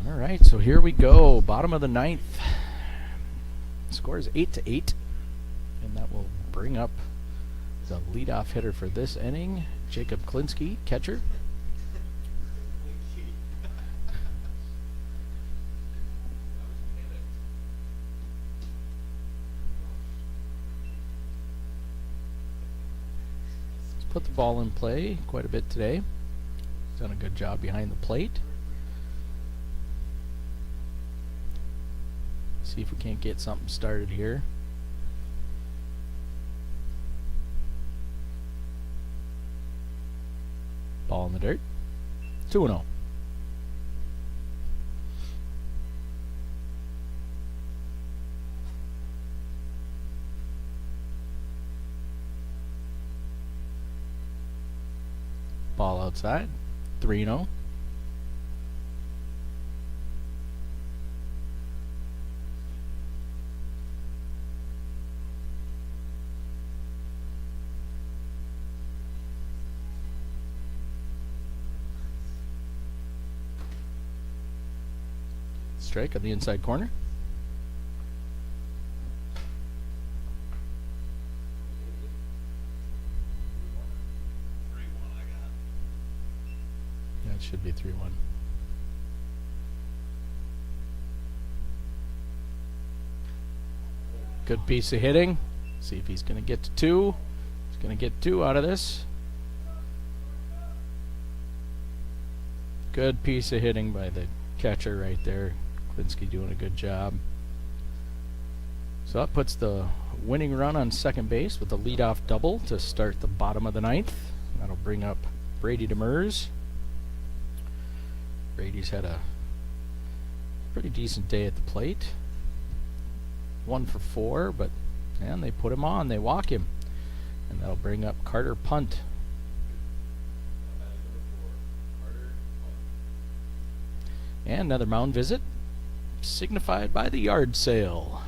All right, so here we go. Bottom of the 9th. Score is 8-8, and that will bring up the leadoff hitter for this inning, Jacob Klinsky, catcher. He's put the ball in play quite a bit today. He's done a good job behind the plate. See if we can't get something started here. Ball in the dirt. 2-0. Ball outside. 3-0. Strike on the inside corner. Yeah, it should be 3-1. Good piece of hitting. See if he's going to get to 2. He's going to get 2 out of this. Good piece of hitting by the catcher right there. Klinsky doing a good job. So that puts the winning run on second base with a leadoff double to start the bottom of the 9th. That'll bring up Brady Demers. Brady's had a pretty decent day at the plate. 1 for 4, but man, they put him on. They walk him. And that'll bring up Carter Punt. And another mound visit, signified by the yard sale.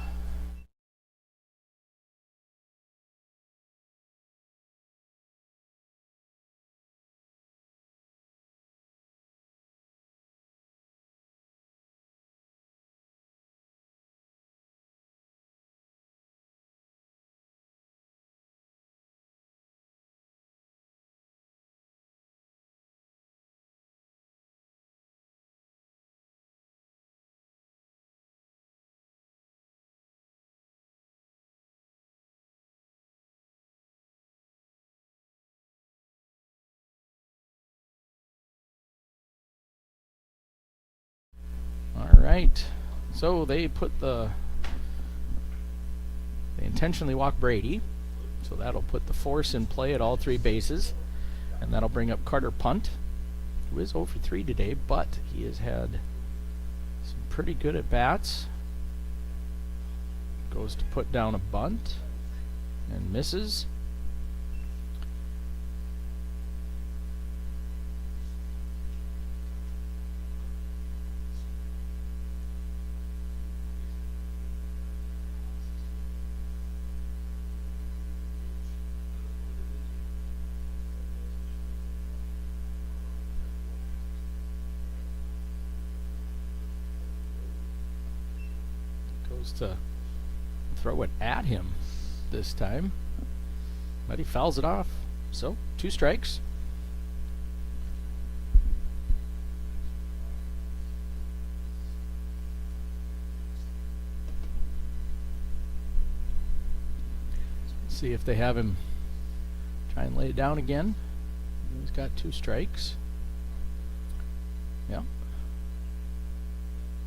Alright, so they intentionally walk Brady, so that'll put the force in play at all 3 bases, And that'll bring up Carter Punt, who is 0 for 3 today, but he has had some pretty good at bats. Goes to put down a bunt and misses. Goes to throw it at him this time, but he fouls it off. So 2 strikes. Let's see if they have him try and lay it down again. He's got 2 strikes. Yeah.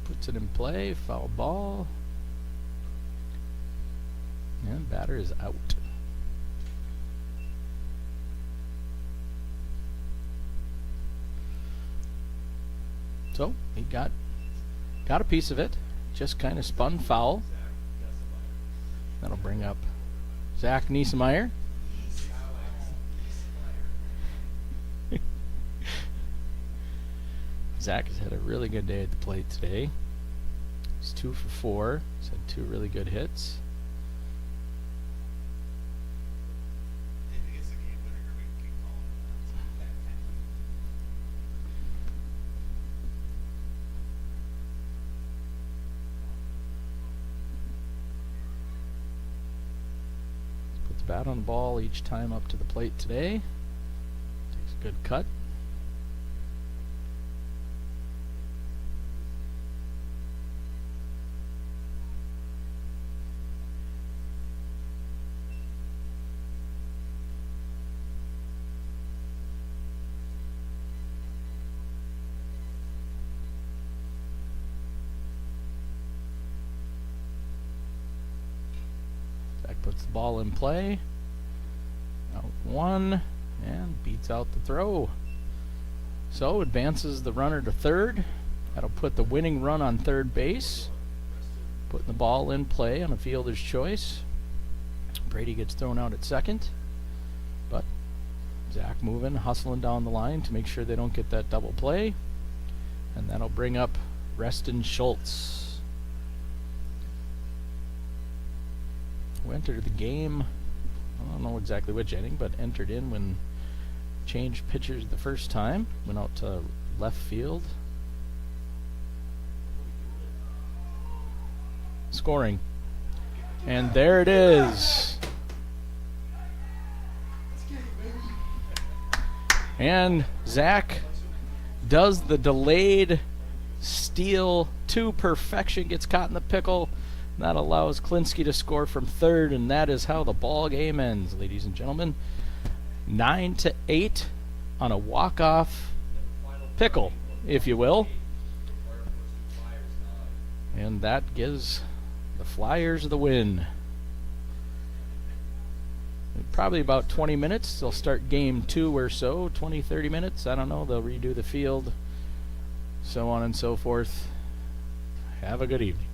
Puts it in play, foul ball. And batter is out. So he got a piece of it. Just kind of spun foul. That'll bring up Zach Niesemeyer. Zach has had a really good day at the plate today. He's 2 for 4. He's had 2 really good hits. Bat on the ball each time up to the plate today. Takes a good cut. Puts the ball in play. Out 1 and beats out the throw. So advances the runner to third. That'll put the winning run on third base. Putting the ball in play on a fielder's choice. Brady gets thrown out at second. But Zach moving, hustling down the line to make sure they don't get that double play. And that'll bring up Reston Schultz. Who entered the game, I don't know exactly which inning, but entered in when changed pitchers the first time. Went out to left field. Scoring. And there it is. And Zach does the delayed steal to perfection, gets caught in the pickle. That allows Klinsky to score from third, and that is how the ball game ends, ladies and gentlemen. 9-8 on a walk-off pickle, if you will. And that gives the Flyers the win. In probably about 20 minutes, they'll start game 2 or so, 20, 30 minutes. I don't know. They'll redo the field, so on and so forth. Have a good evening.